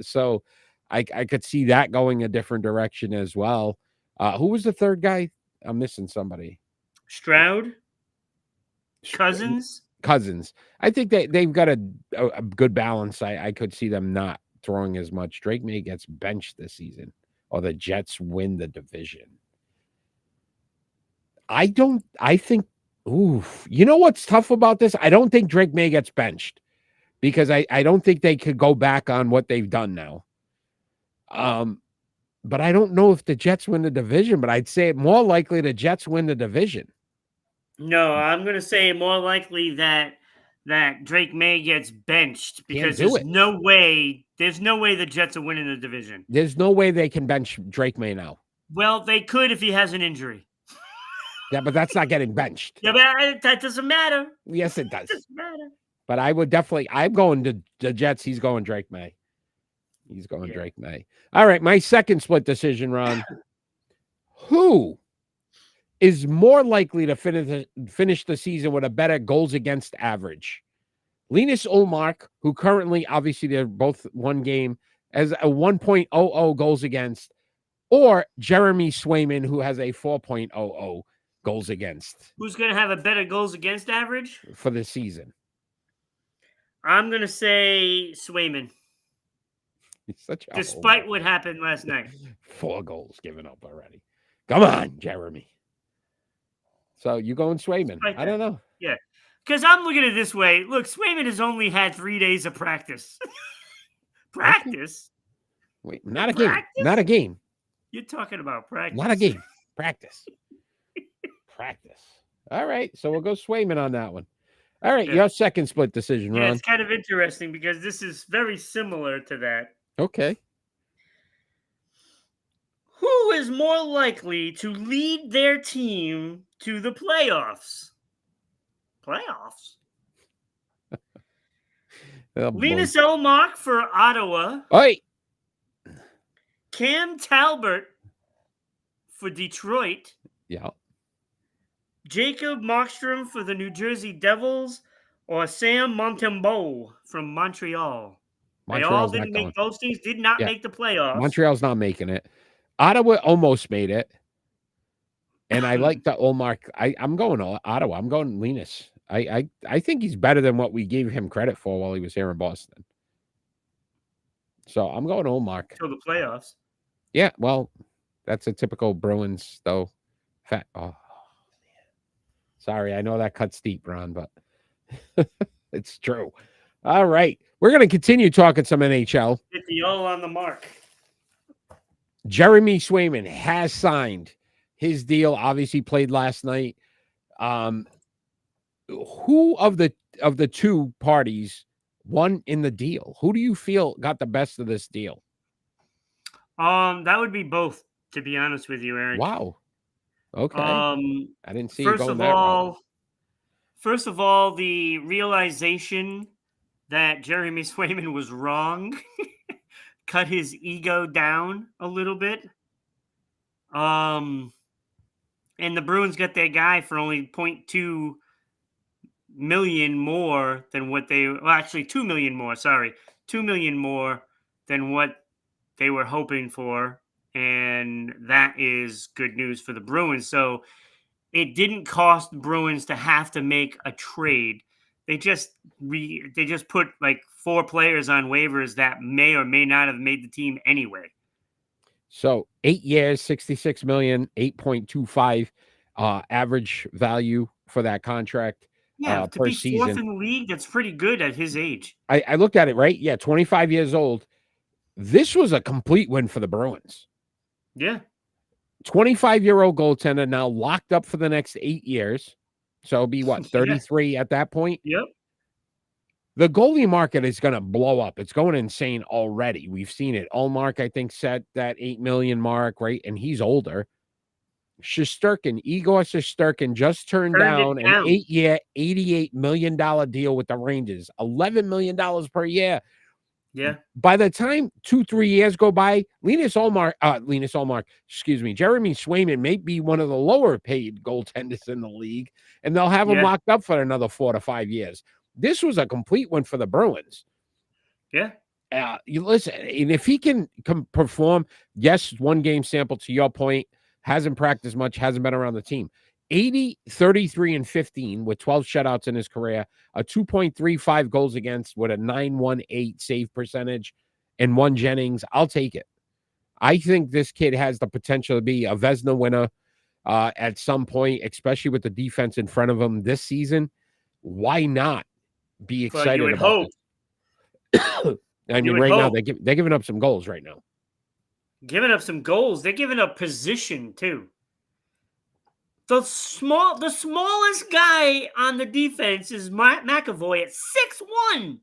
So I could see that going a different direction as well. Who was the third guy? I'm missing somebody. Stroud, Cousins. I think they've got a good balance. I could see them not throwing as much. Drake May gets benched this season, or the Jets win the division. I think, you know what's tough about this? I don't think Drake May gets benched because I don't think they could go back on what they've done now. But I don't know if the Jets win the division, but I'd say it more likely the Jets win the division. No, I'm going to say more likely that Drake May gets benched because there's no way the Jets are winning the division. There's no way they can bench Drake May now. Well, they could if he has an injury. Yeah, but that's not getting benched. Yeah, but that doesn't matter. Yes, it does. It doesn't matter. But I'm going to the Jets. He's going Drake May. Drake May. All right, my second split decision, Ron. Who is more likely to finish the season with a better goals against average? Linus Ullmark, who currently, obviously, they're both one game, as a 1.00 goals against, or Jeremy Swayman, who has a 4.00 goals against. Who's going to have a better goals against average for the season? I'm going to say Swayman. Despite what happened last night. 4 goals given up already. Come on, Jeremy. So you going Swayman? I don't know. Yeah. Because I'm looking at it this way. Look, Swayman has only had 3 days of practice. Practice? Wait, not a game. Not a game. You're talking about practice. Not a game. Practice. Practice. All right. So we'll go Swayman on that one. All right. Your second split decision, Ron. Yeah, it's kind of interesting because this is very similar to that. Okay. Who is more likely to lead their team to the playoffs? Playoffs? Linus Ullmark for Ottawa. Oi. Cam Talbot for Detroit. Yeah. Jacob Markstrom for the New Jersey Devils, or Sam Montembeault from Montreal. They all didn't make those teams, did not make the playoffs. Montreal's not making it. Ottawa almost made it. And I like the Ullmark. I'm going Ottawa. I'm going Linus. I think he's better than what we gave him credit for while he was here in Boston. So I'm going Ullmark. Till the playoffs. Yeah, well, that's a typical Bruins, though. Oh, sorry, I know that cuts deep, Ron, but it's true. All right. We're going to continue talking some NHL. Get the all on the mark. Jeremy Swayman has signed his deal. Obviously played last night. Who of the two parties won in the deal? Who do you feel got the best of this deal? That would be both, to be honest with you, Eric. Wow. Okay. I didn't see you going that route. First of all, the realization that Jeremy Swayman was wrong cut his ego down a little bit. And the Bruins got their guy for only 0.2 million more than what actually 2 million more, 2 million more than what they were hoping for. And that is good news for the Bruins. So it didn't cost the Bruins to have to make a trade. They just put like 4 players on waivers that may or may not have made the team anyway. So 8 years, 66 million, 8.25 average value for that contract. Yeah, to per be season. 4th in the league, that's pretty good at his age. I looked at it, right? Yeah, 25 years old. This was a complete win for the Bruins. Yeah. 25-year-old goaltender now locked up for the next 8 years. So it'll be what, 33 at that point? Yep. The goalie market is going to blow up. It's going insane already. We've seen it. Allmark, I think, set that 8 million mark, right? And he's older. Igor Shesterkin just turned down an 8-year, $88 million deal with the Rangers. $11 million per year. Yeah. By the time 2-3 years go by, Jeremy Swayman may be one of the lower paid goaltenders in the league, and they'll have him locked up for another 4 to 5 years. This was a complete one for the Bruins. Yeah. You listen, and if he can perform, yes, 1 game sample to your point, hasn't practiced much, hasn't been around the team. 80, 33, and 15 with 12 shutouts in his career, a 2.35 goals against with a 918 save percentage, and 1 Jennings. I'll take it. I think this kid has the potential to be a Vezina winner at some point, especially with the defense in front of him this season. Why not be excited about it? I mean, right now, they're giving up some goals right now. Giving up some goals. They're giving up position, too. The smallest guy on the defense is McAvoy at 6'1".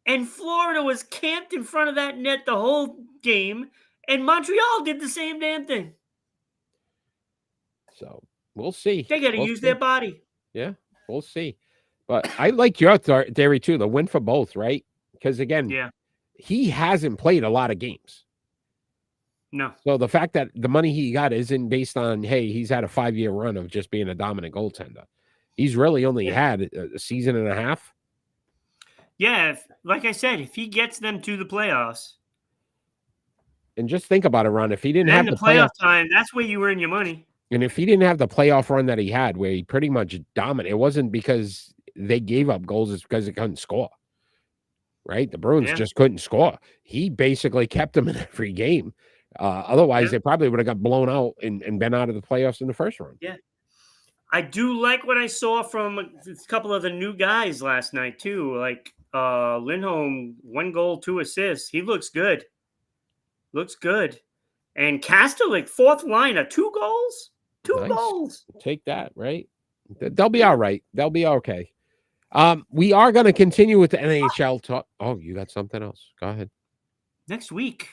And Florida was camped in front of that net the whole game, and Montreal did the same damn thing. So, we'll see. They got to use their body. Yeah, we'll see. But I like your theory, too, the win for both, right? Because, again, he hasn't played a lot of games. No. So the fact that the money he got isn't based on, hey, he's had a 5-year run of just being a dominant goaltender. He's really only had a season and a half. Yeah, like I said, if he gets them to the playoffs. And just think about it, Ron. If he didn't have the playoff time, that's where you earn your money. And if he didn't have the playoff run that he had, where he pretty much dominated, it wasn't because they gave up goals, it's because they couldn't score. Right? The Bruins just couldn't score. He basically kept them in every game. Otherwise, they probably would have got blown out and been out of the playoffs in the first round. Yeah. I do like what I saw from a couple of the new guys last night, too. Like Lindholm, 1 goal, 2 assists. He looks good. Looks good. And Kasterlik, 4th liner, 2 goals? 2 goals. Take that, right? They'll be all right. They'll be okay. We are going to continue with the NHL talk. Oh, you got something else. Go ahead. Next week,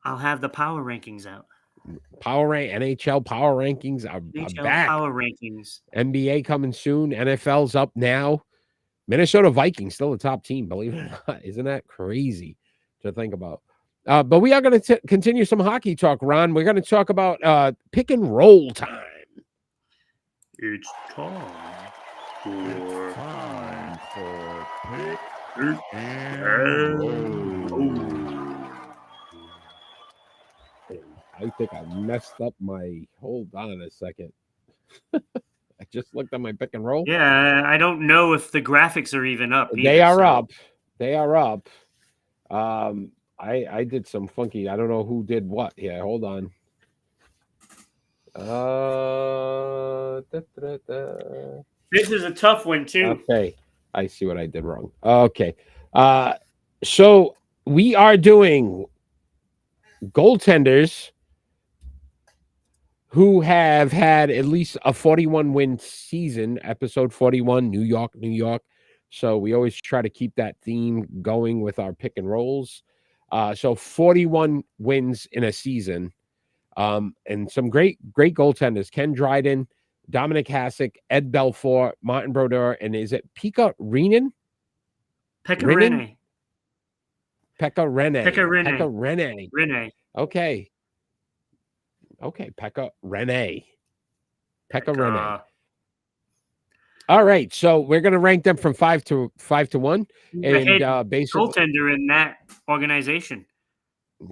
I'll have the power rankings out. NHL power rankings are back. Power rankings. NBA coming soon. NFL's up now. Minnesota Vikings still the top team, believe it or not. Isn't that crazy to think about? But we are going to continue some hockey talk, Ron. We're going to talk about pick and roll time. It's time for pick and roll. I think I messed up my. Hold on a second. I just looked at my pick and roll. Yeah, I don't know if the graphics are even up. They are up. They are up. I did some funky. I don't know who did what. Yeah, hold on. This is a tough one too. Okay, I see what I did wrong. Okay, so we are doing goaltenders who have had at least a 41-win season, episode 41, New York, New York. So we always try to keep that theme going with our pick and rolls. So 41 wins in a season. And some great goaltenders. Ken Dryden, Dominic Hasek, Ed Belfour, Martin Brodeur, and is it Pekka Rinne? Pekka Rinne. Pekka Rinne. Pekka Rinne. Pekka Rinne. Rinne. Okay. Okay, Pekka Rinne. Pekka Rinne. All right, so we're going to rank them from 5 to 1, and basically goaltender in that organization.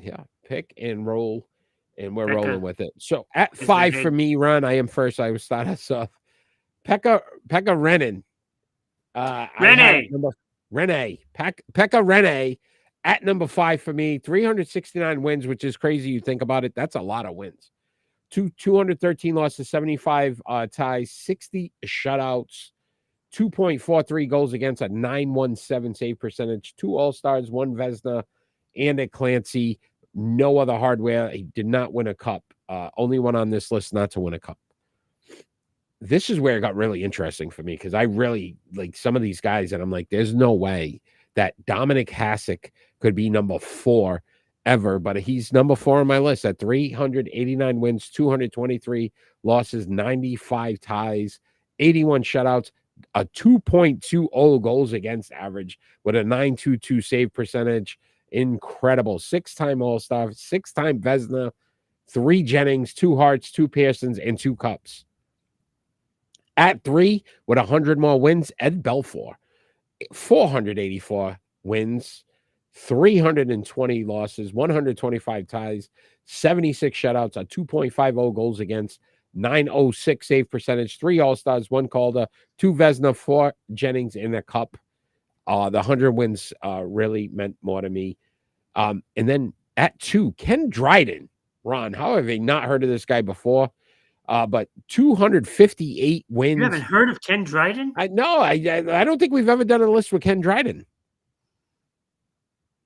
Yeah, pick and roll, and we're rolling with it. So at 5 for me, Ron, I am first. I will start us off. Pekka Rinne. Rinne. Pekka Rinne at number 5 for me. 369 wins, which is crazy. You think about it, that's a lot of wins. 213 losses, 75 ties, 60 shutouts, 2.43 goals against, a 917 save percentage, 2 All-Stars, 1 Vezina, and a Clancy. No other hardware. He did not win a cup. Only one on this list not to win a cup. this is where it got really interesting for me because I really like some of these guys, and I'm like, there's no way that Dominic Hasek could be number 4 ever, but he's number 4 on my list at 389 wins, 223 losses, 95 ties, 81 shutouts, a 2.20 goals against average with a 922 save percentage. Incredible. 6-time All-Star, 6-time Vezina, 3 Jennings, 2 Harts, 2 Pearsons, and 2 Cups. At 3 with 100 more wins, Ed Belfour, 484 wins, 320 losses, 125 ties, 76 shutouts, a 2.50 goals against, 906 save percentage, 3 All-Stars, 1 Calder, 2 Vezina, 4 Jennings in the Cup. The 100 wins really meant more to me. And then at 2, Ken Dryden. Ron, how have I not heard of this guy before? But 258 wins. You haven't heard of Ken Dryden? I don't think we've ever done a list with Ken Dryden.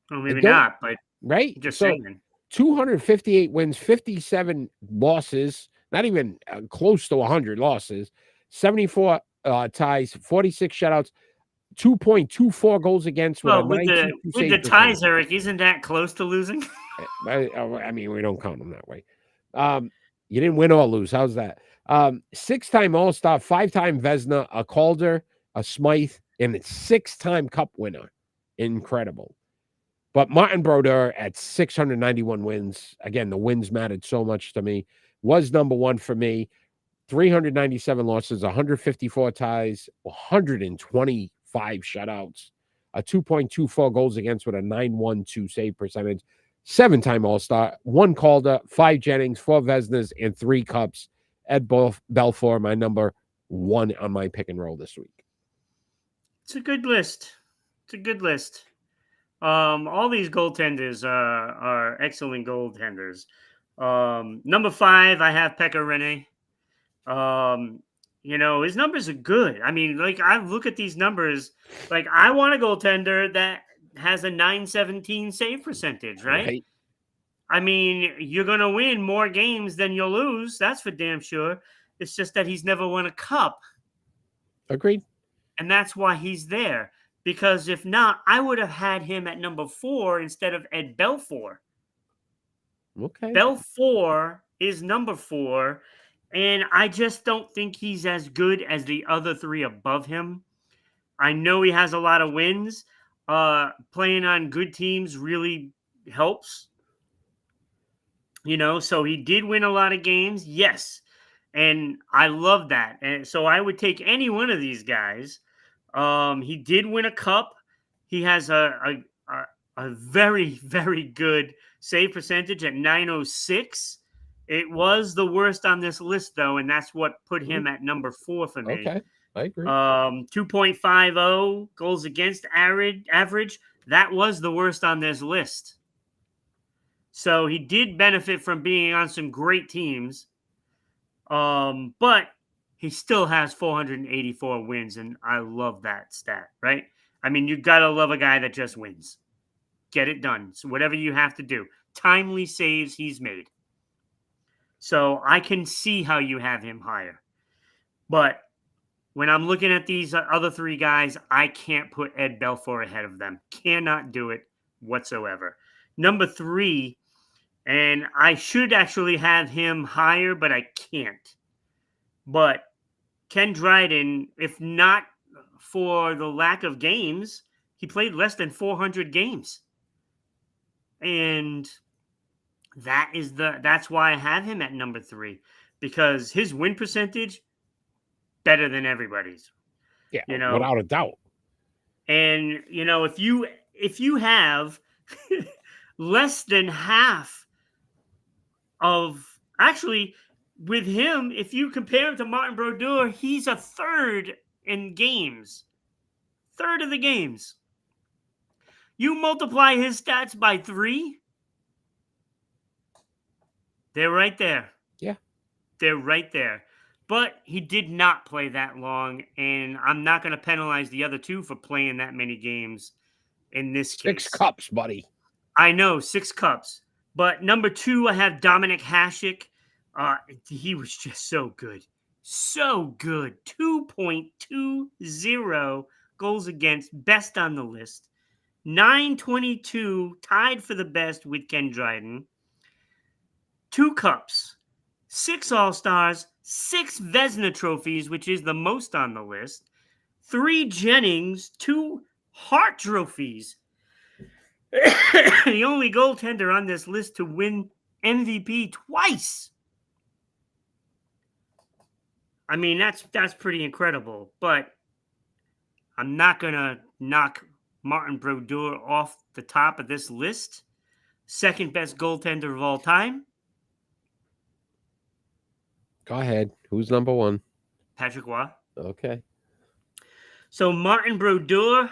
Well, maybe not, but right. Just so saying. 258 wins, 57 losses, not even close to 100 losses, 74 ties, 46 shutouts, 2.24 goals against. Well, with the ties, Eric, isn't that close to losing? I mean, we don't count them that way. You didn't win or lose. How's that? 6-time All-Star, 5-time Vezina, a Calder, a Smythe, and a 6-time Cup winner. Incredible. But Martin Brodeur at 691 wins. Again, the wins mattered so much to me. Was number 1 for me. 397 losses, 154 ties, 125 shutouts, a 2.24 goals against with a 912 save percentage. 7-time All-Star, 1 Calder, 5 Jennings, 4 Vezinas, and 3 Cups. Ed Belfour, my number 1 on my pick and roll this week. It's a good list. All these goaltenders are excellent goaltenders. Number 5, I have Pekka Rinne. His numbers are good. I mean, like, I look at these numbers, like, I want a goaltender that has a 917 save percentage, right? I mean, you're going to win more games than you'll lose. That's for damn sure. It's just that he's never won a cup. Agreed. And that's why he's there. Because if not, I would have had him at number 4 instead of Ed Belfour. Okay. Belfour is number 4. And I just don't think he's as good as the other 3 above him. I know he has a lot of wins. Playing on good teams really helps. So he did win a lot of games. Yes. And I love that. And so I would take any one of these guys. He did win a cup. He has a very, very good save percentage at 906. It was the worst on this list, though, and that's what put him at number 4 for me. Okay, I agree. 2.50 goals against average. That was the worst on this list. So he did benefit from being on some great teams. But he still has 484 wins, and I love that stat, right? I mean, you got to love a guy that just wins. Get it done. So whatever you have to do. Timely saves he's made. So I can see how you have him higher. But when I'm looking at these other 3 guys, I can't put Ed Belfour ahead of them. Cannot do it whatsoever. Number 3, and I should actually have him higher, but I can't. But Ken Dryden, if not for the lack of games, he played less than 400 games. And that's why I have him at number 3, because his win percentage better than everybody's. Yeah, without a doubt. And if you have less than half of, actually, with him, if you compare him to Martin Brodeur, he's a 3rd in games. 3rd of the games. You multiply his stats by 3, they're right there. Yeah. They're right there. But he did not play that long, and I'm not going to penalize the other 2 for playing that many games in this case. 6 cups, buddy. I know, 6 cups. But number 2, I have Dominic Hasek. He was just so good. So good. 2.20 goals against, best on the list. 922, tied for the best with Ken Dryden. 2 cups, 6 All-Stars, 6 Vezina trophies, which is the most on the list. 3 Jennings, 2 Hart trophies. The only goaltender on this list to win MVP twice. I mean, that's pretty incredible, but I'm not going to knock Martin Brodeur off the top of this list. Second best goaltender of all time. Go ahead. Who's number one? Patrick Roy. Okay. So Martin Brodeur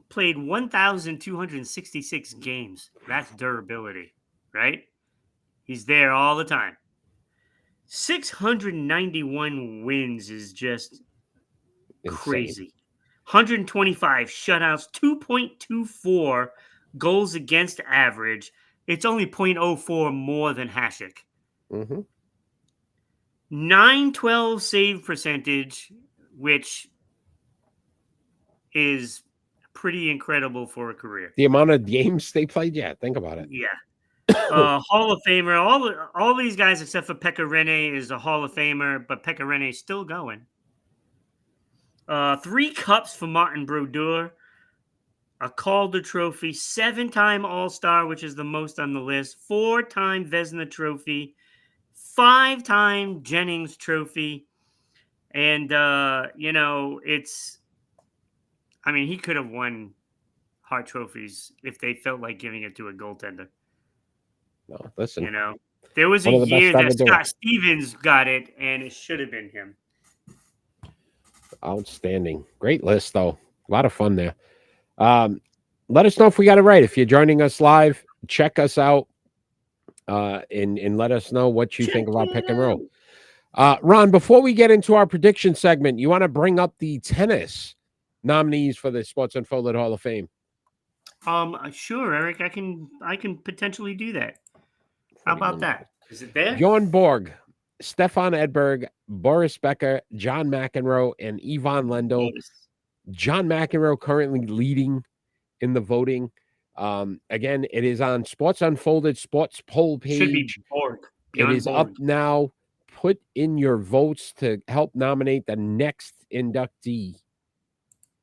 played 1,266 games. That's durability, right? He's there all the time. 691 wins is just Insane. crazy. 125 shutouts, 2.24 goals against average. It's only 0.04 more than Hasek. Mm-hmm. 912 save percentage, which is pretty incredible for a career. The amount of games they played, yeah, think about it. Yeah. Hall of Famer. All these guys except for Pekka Rinne is a Hall of Famer, but Pekka Rinne is still going. 3 cups for Martin Brodeur. A Calder Trophy. 7-time All-Star, which is the most on the list. 4-time Vezina Trophy. 5-time Jennings Trophy. And, he could have won Hart trophies if they felt like giving it to a goaltender. No, listen. There was a One of the year best that ever Scott Stevens got it, and it should have been him. Outstanding. Great list, though. A lot of fun there. Let us know if we got it right. If you're joining us live, check us out and let us know what you think of our pick and roll. Ron, before we get into our prediction segment, you want to bring up the tennis nominees for the Sports Unfolded Hall of Fame? Sure, Eric. I can potentially do that. How about that? Is it there? Bjorn Borg, Stefan Edberg, Boris Becker, John McEnroe, and Yvonne Lendl. John McEnroe currently leading in the voting. Again, it is on Sports Unfolded Sports poll page. Should be Borg. It is up now. Put in your votes to help nominate the next inductee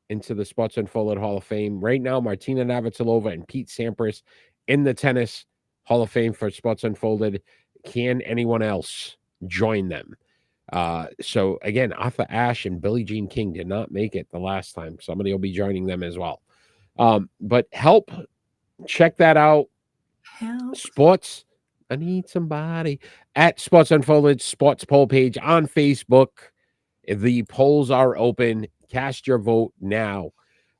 into the Sports Unfolded Hall of Fame. Right now, Martina Navratilova and Pete Sampras in the Tennis Hall of Fame for Sports Unfolded. Can anyone else join them? So again, Arthur Ashe and Billie Jean King did not make it the last time. Somebody will be joining them as well. But check that out. Sports. I need somebody at Sports Unfolded Sports poll page on Facebook. The polls are open. Cast your vote now.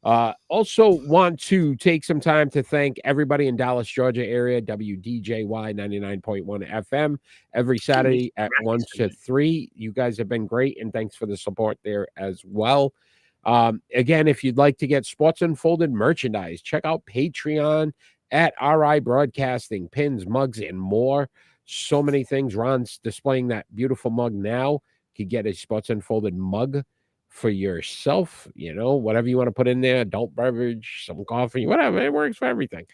Also want to take some time to thank everybody in Dallas, Georgia area, WDJY 99.1 FM every Saturday at 1 to 3. You guys have been great, and thanks for the support there as well. Again, if you'd like to get Sports Unfolded merchandise, check out Patreon at RI Broadcasting, pins, mugs, and more. So many things. Ron's displaying that beautiful mug now. You could get a Sports Unfolded mug for yourself, whatever you want to put in there, adult beverage, some coffee, whatever. It works for everything.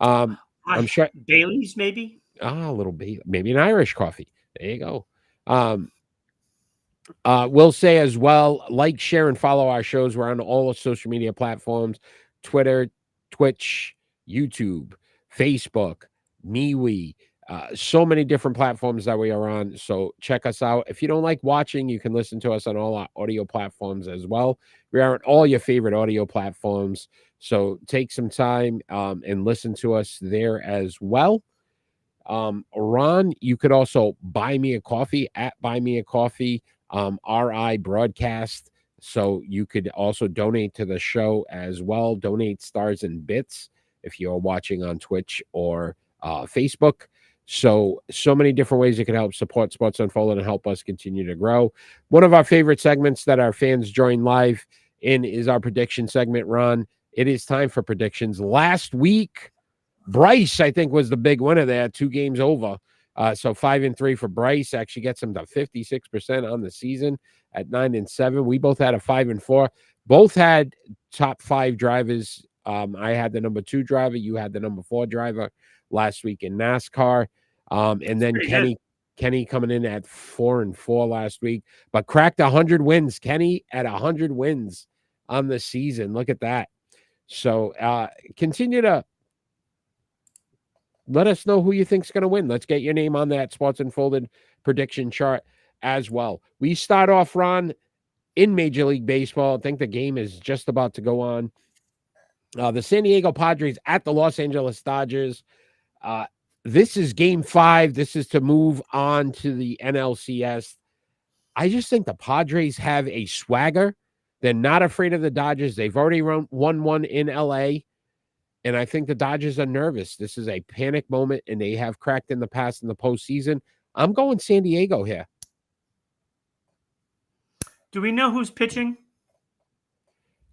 I'm sure Bailey's maybe. A little bit, maybe an Irish coffee. There you go. We'll say as well, like, share, and follow our shows. We're on all the social media platforms: Twitter, Twitch, YouTube, Facebook, MeWe. So many different platforms that we are on. So check us out. If you don't like watching, you can listen to us on all our audio platforms as well. We are on all your favorite audio platforms. So take some time and listen to us there as well. Ron, you could also buy me a coffee at Buy Me a Coffee, RI Broadcast. So you could also donate to the show as well. Donate stars and bits if you're watching on Twitch or Facebook. So many different ways you can help support Sports Unfolded and help us continue to grow. One of our favorite segments that our fans join live in is our prediction segment, Ron. It is time for predictions. Last week, Bryce, I think, was the big winner there, 2 games over. So 5-3 for Bryce actually gets him to 56% on the season at 9-7. We both had a 5-4. Both had top 5 drivers. I had the number 2 driver. You had the number 4 driver last week in NASCAR. And then Kenny coming in at 4-4 last week, but cracked 100 wins. Kenny at 100 wins on the season. Look at that. So continue to let us know who you think's going to win. Let's get your name on that Sports Unfolded prediction chart as well. We start off, Ron, in Major League Baseball. I think the game is just about to go on. The San Diego Padres at the Los Angeles Dodgers. This is game 5. This is to move on to the NLCS. I just think the Padres have a swagger. They're not afraid of the Dodgers. They've already won one in LA. And I think the Dodgers are nervous. This is a panic moment, and they have cracked in the past in the postseason. I'm going San Diego here. Do we know who's pitching?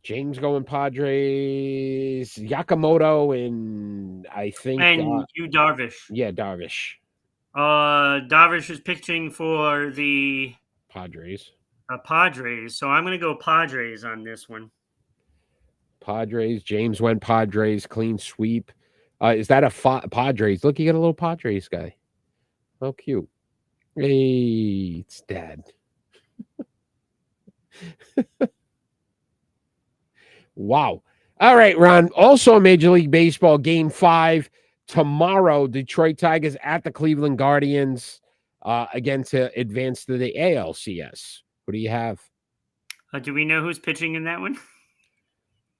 James going Padres, Yakamoto, and I think... And you, Darvish. Yeah, Darvish. Darvish is pitching for the... Padres. Padres. So I'm going to go Padres on this one. Padres. James went Padres. Clean sweep. Is that a Padres? Look, you got a little Padres guy. How cute. Hey, it's Dad. Wow. All right, Ron. Also, Major League Baseball game 5 tomorrow. Detroit Tigers at the Cleveland Guardians again to advance to the ALCS. What do you have? Do we know who's pitching in that one?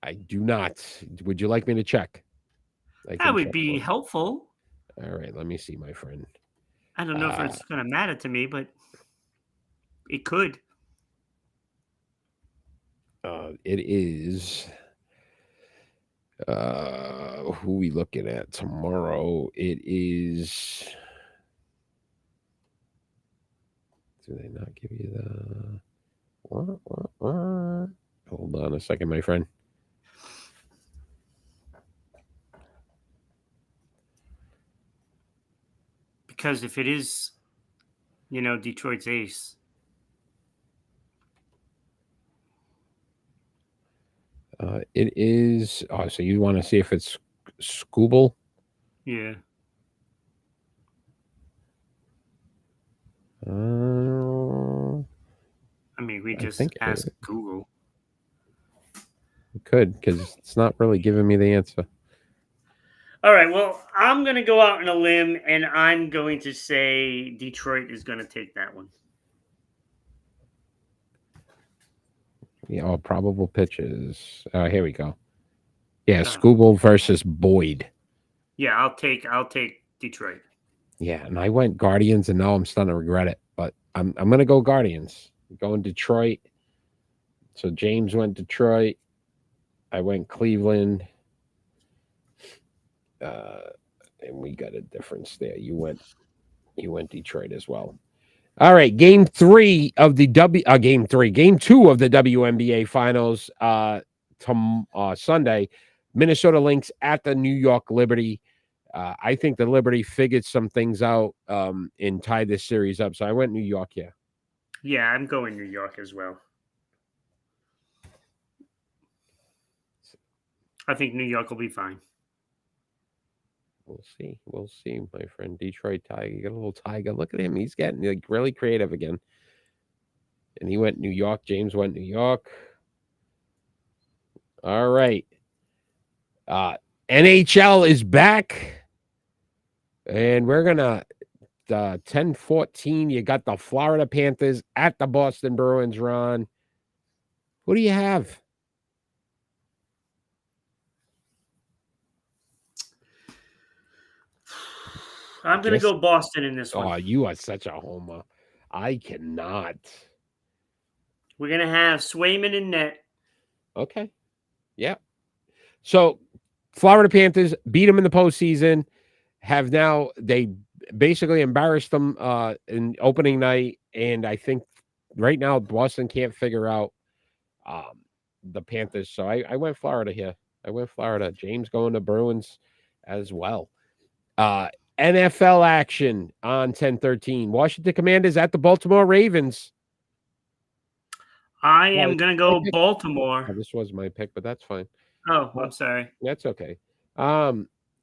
I do not. Would you like me to check? That would be helpful. All right, let me see, my friend. I don't know if it's going to matter to me, but it could. It is. Who we looking at tomorrow? It is. Do they not give you the? Hold on a second, my friend. Because if it is, Detroit's ace. It is. Oh, so you want to see if it's Scooble? Yeah. I mean, we just asked Google. We could, because it's not really giving me the answer. All right, well, I'm going to go out on a limb, and I'm going to say Detroit is going to take that one. Yeah, all probable pitches. Here we go. Yeah, Scooble versus Boyd. Yeah, I'll take Detroit. Yeah, and I went Guardians, and now I'm starting to regret it. But I'm going to go Guardians. I'm going Detroit. So James went Detroit. I went Cleveland. And we got a difference there. You went Detroit as well. All right, game 2 of the WNBA finals Sunday. Minnesota Lynx at the New York Liberty. I think the Liberty figured some things out and tied this series up. So I went New York here. Yeah, I'm going New York as well. I think New York will be fine. We'll see, my friend. Detroit Tiger. You got a little Tiger. Look at him. He's getting really creative again. And he went New York. James went New York. All right. NHL is back. And we're going to 10-14. You got the Florida Panthers at the Boston Bruins, Ron. Who do you have? I'm going to go Boston in this one. Oh, you are such a homer. I cannot. We're going to have Swayman in net. Okay. Yeah. So, Florida Panthers beat them in the postseason. They basically embarrassed them in opening night. And I think right now, Boston can't figure out the Panthers. So, I went Florida here. I went Florida. James going to Bruins as well. NFL action on 10:13. Washington Commanders at the Baltimore Ravens. I am going to go Oh, Baltimore. this was my pick, but that's fine. Oh, I'm sorry. That's okay.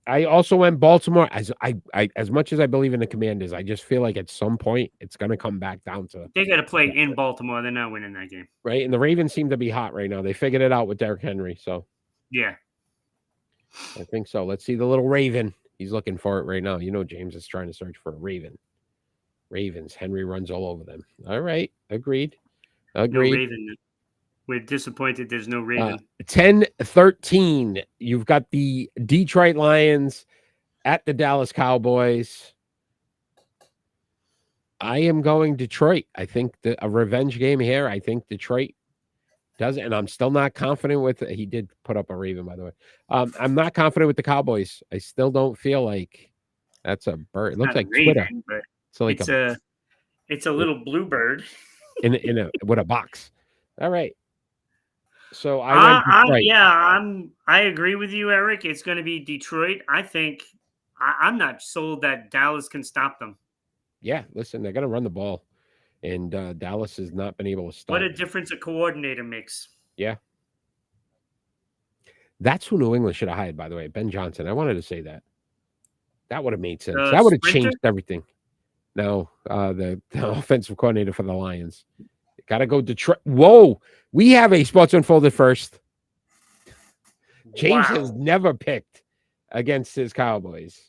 I also went Baltimore. As much as I believe in the Commanders, I just feel like at some point it's going to come back down to They got to play in Baltimore. They're not winning that game. right. And the Ravens seem to be hot right now. They figured it out with Derrick Henry, so yeah, I think so. Let's see the little Raven. He's looking for it right now. You know, James is trying to search for a Raven. Ravens. Henry runs all over them. All right, agreed. No Raven. We're disappointed there's no Raven. 10-13. You've got the Detroit Lions at the Dallas Cowboys. I am going Detroit. I think a revenge game here. I think Detroit does it, and I'm still not confident with it. He did put up a Raven, by the way. I'm not confident with the Cowboys. I still don't feel like that's a bird. It looks like Raven, Twitter. But So like it's a little bluebird in with a box. All right. So I agree with you, Eric. It's going to be Detroit. I think I'm not sold that Dallas can stop them. Yeah, listen, they're going to run the ball, and Dallas has not been able to stop. What a difference a coordinator makes. Yeah. That's who New England should have hired, by the way, Ben Johnson. I wanted to say that. That would have made sense. That would have changed everything. No, the offensive coordinator for the Lions. Got to go Detroit. Whoa, we have a Sports Unfolded first. James has never picked against his Cowboys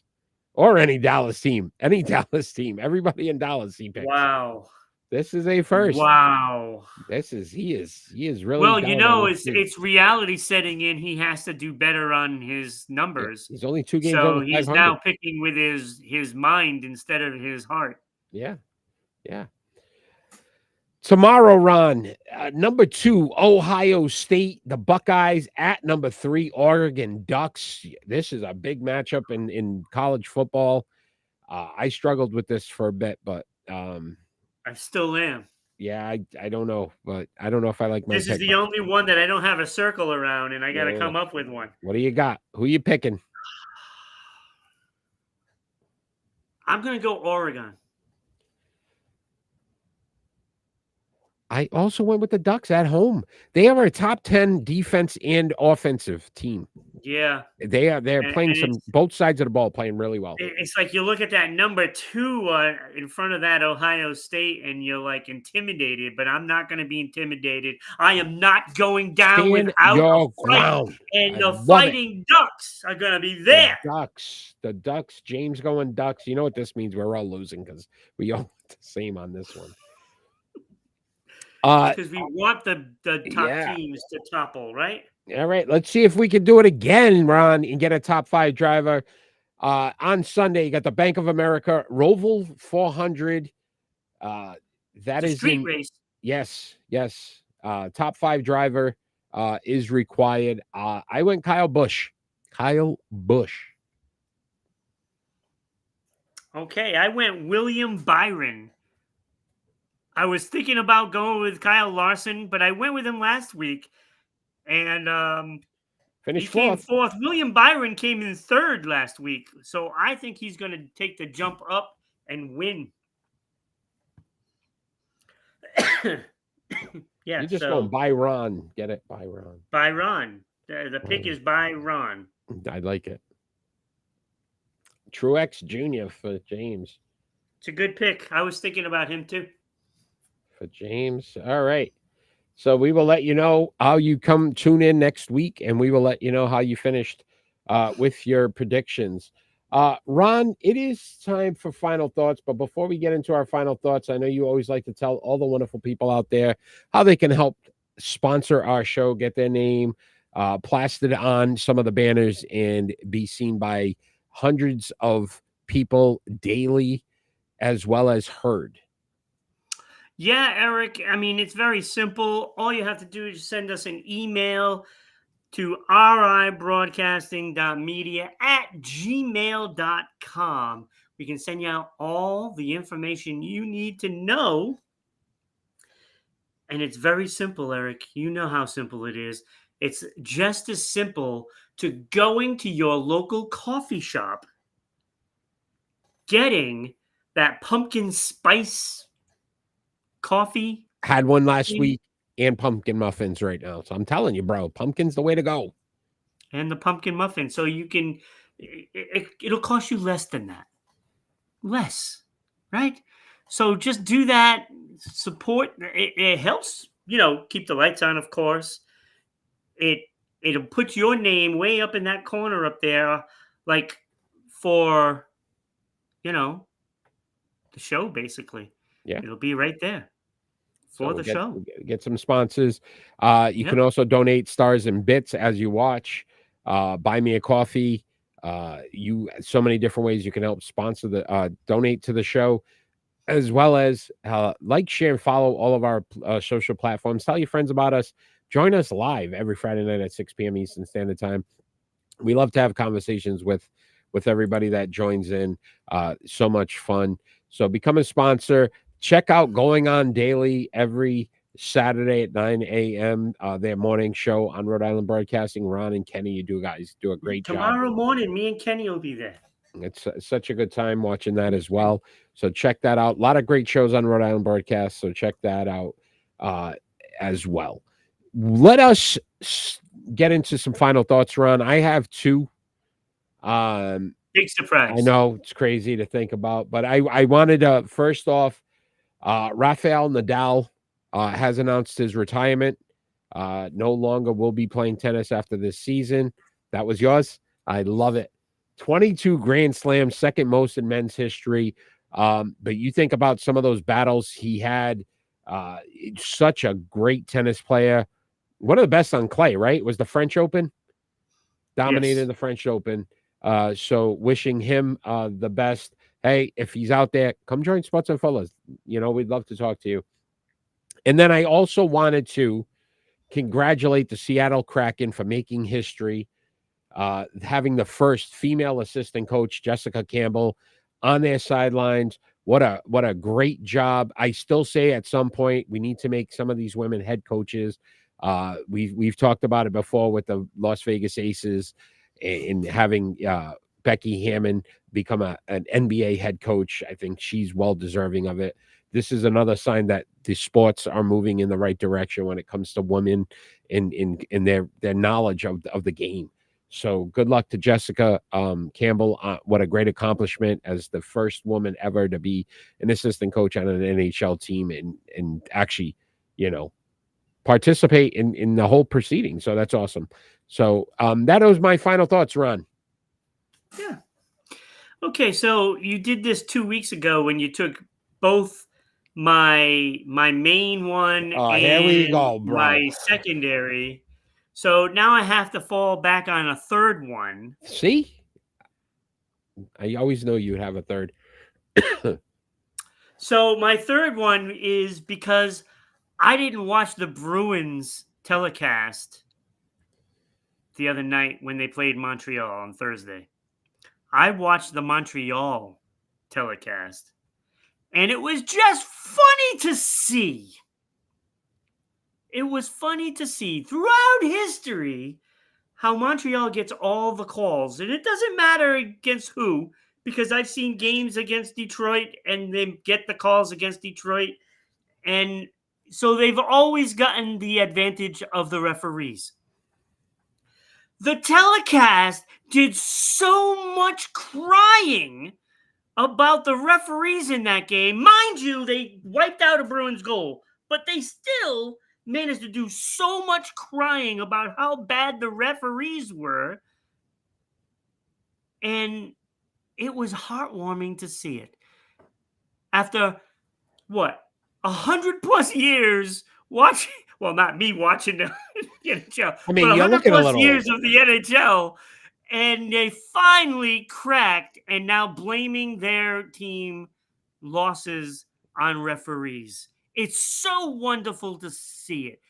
or any Dallas team. Any Dallas team. Everybody in Dallas he picks. Wow. This is a first. Wow. He is really well. You know, it's reality setting in. He has to do better on his numbers. Yeah, he's only 2 games so over 500. He's now picking with his mind instead of his heart. Yeah. Tomorrow, Ron, number 2, Ohio State, the Buckeyes at number 3, Oregon Ducks. This is a big matchup in college football. I struggled with this for a bit, but I still am. Yeah, I don't know, but I don't know if I like my This is the only one that I don't have a circle around, and I got to come up with one. What do you got? Who are you picking? I'm going to go Oregon. I also went with the Ducks at home. They are a top 10 defense and offensive team. Yeah. They're playing both sides of the ball, playing really well. It's like you look at that number 2 in front of that Ohio State and you're like intimidated, but I'm not going to be intimidated. I am not going down without your a fight. And the Fighting Ducks are going to be there. The Ducks, James going Ducks. You know what this means? We're all losing because we all the same on this one. Because we want the top teams to topple, right? All right, let's see if we can do it again, Ron, and get a top 5 driver. On Sunday, you got the Bank of America Roval 400. That is street race. Yes. Top 5 driver is required. I went Kyle Busch. Okay, I went William Byron. I was thinking about going with Kyle Larson, but I went with him last week, and finished he came fourth. William Byron came in 3rd last week, so I think he's going to take the jump up and win. You're just going Byron. Get it, Byron. Byron. The pick is Byron. I like it. Truex Jr. for James. It's a good pick. I was thinking about him too. For James. All right. So we will let you know how you tune in next week, and we will let you know how you finished with your predictions. Ron, it is time for final thoughts. But before we get into our final thoughts, I know you always like to tell all the wonderful people out there how they can help sponsor our show, get their name plastered on some of the banners, and be seen by hundreds of people daily, as well as heard. Yeah, Eric. I mean, it's very simple. All you have to do is send us an email to ribroadcasting.media@gmail.com. We can send you out all the information you need to know. And it's very simple, Eric. You know how simple it is. It's just as simple to going to your local coffee shop getting that pumpkin spice coffee. Had one last week and pumpkin muffins right now. So I'm telling you, bro, pumpkin's the way to go. And the pumpkin muffin. So you can, it'll cost you less than that. Less, right? So just do that. Support. It helps, keep the lights on, of course. It'll put your name way up in that corner up there, like for, the show, basically. Yeah. It'll be right there for the show. Get some sponsors. You can also donate stars and bits as you watch. Buy me a coffee. So many different ways you can help sponsor donate to the show, as well as like, share, and follow all of our social platforms. Tell your friends about us. Join us live every Friday night at 6 p.m. Eastern Standard Time. We love to have conversations with everybody that joins in. So much fun. So become a sponsor. Check out Going On Daily every Saturday at 9 a.m. Their morning show on Rhode Island Broadcasting. Ron and Kenny, you guys do a great job. Tomorrow morning, me and Kenny will be there. It's such a good time watching that as well. So check that out. A lot of great shows on Rhode Island Broadcast. So check that out as well. Let us get into some final thoughts, Ron. I have two. Big surprise. I know it's crazy to think about, but I wanted to, first off, Rafael Nadal has announced his retirement. No longer will be playing tennis after this season. That was yours. I love it. 22 Grand Slams, second most in men's history. But you think about some of those battles he had. Such a great tennis player. One of the best on clay, right? It was the French Open. Dominated the French Open. So wishing him the best. Hey, if he's out there, come join Spots and Fellas. We'd love to talk to you. And then I also wanted to congratulate the Seattle Kraken for making history, having the first female assistant coach, Jessica Campbell, on their sidelines. What a great job. I still say at some point we need to make some of these women head coaches. We've talked about it before with the Las Vegas Aces and having Becky Hammond become an NBA head coach. I think she's well deserving of it. This is another sign that the sports are moving in the right direction when it comes to women in their knowledge of the game. So good luck to Jessica Campbell. What a great accomplishment as the first woman ever to be an assistant coach on an NHL team and actually, participate in the whole proceeding. So that's awesome. So that was my final thoughts, Ron. Yeah. Okay, so you did this 2 weeks ago when you took both my main one and here we go, bro. My secondary. So now I have to fall back on a third one. See? I always know you'd have a third. So my third one is because I didn't watch the Bruins telecast the other night when they played Montreal on Thursday. I watched the Montreal telecast, and it was just funny to see. It was funny to see throughout history how Montreal gets all the calls, and it doesn't matter against who, because I've seen games against Detroit, and they get the calls against Detroit, and so they've always gotten the advantage of the referees. The telecast did so much crying about the referees in that game. Mind you, they wiped out a Bruins goal, but they still managed to do so much crying about how bad the referees were. And it was heartwarming to see it. After, 100+ years watching, well, not me watching the NHL, I mean, but you're looking a 100+ little years of the NHL, and they finally cracked, and now blaming their team losses on referees. It's so wonderful to see it.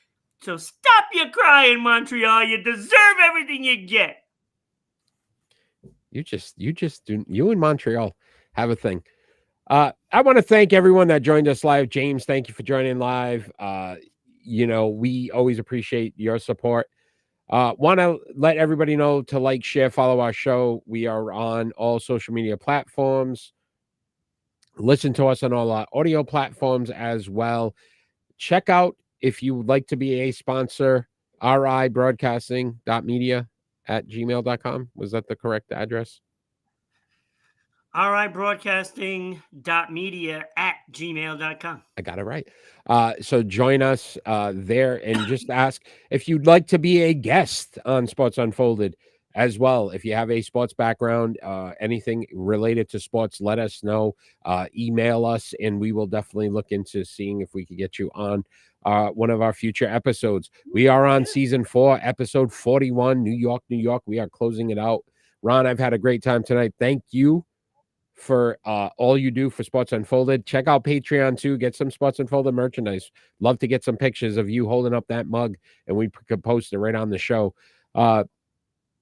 So stop your crying, Montreal. You deserve everything you get. You and Montreal have a thing. I want to thank everyone that joined us live. James, thank you for joining live. We always appreciate your support. Want to let everybody know to like, share, follow our show. We are on all social media platforms. Listen to us on all our audio platforms as well. Check out, if you would like to be a sponsor, ribroadcasting.media@gmail.com. Was that the correct address? ribroadcasting.media@gmail.com. I got it right. So join us there and just ask if you'd like to be a guest on Sports Unfolded as well. If you have a sports background, anything related to sports, let us know. Email us, and we will definitely look into seeing if we could get you on one of our future episodes. We are on season 4, episode 41, New York, New York. We are closing it out. Ron, I've had a great time tonight. Thank you for all you do for Sports Unfolded. Check out Patreon too. Get some Sports Unfolded merchandise. Love to get some pictures of you holding up that mug, and we could post it right on the show.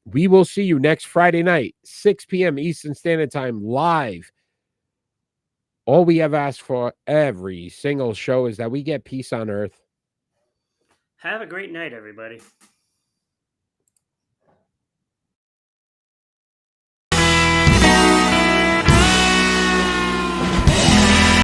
We will see you next Friday night, 6 p.m. Eastern Standard Time, live. All we have asked for every single show is that we get peace on earth. Have a great night, everybody.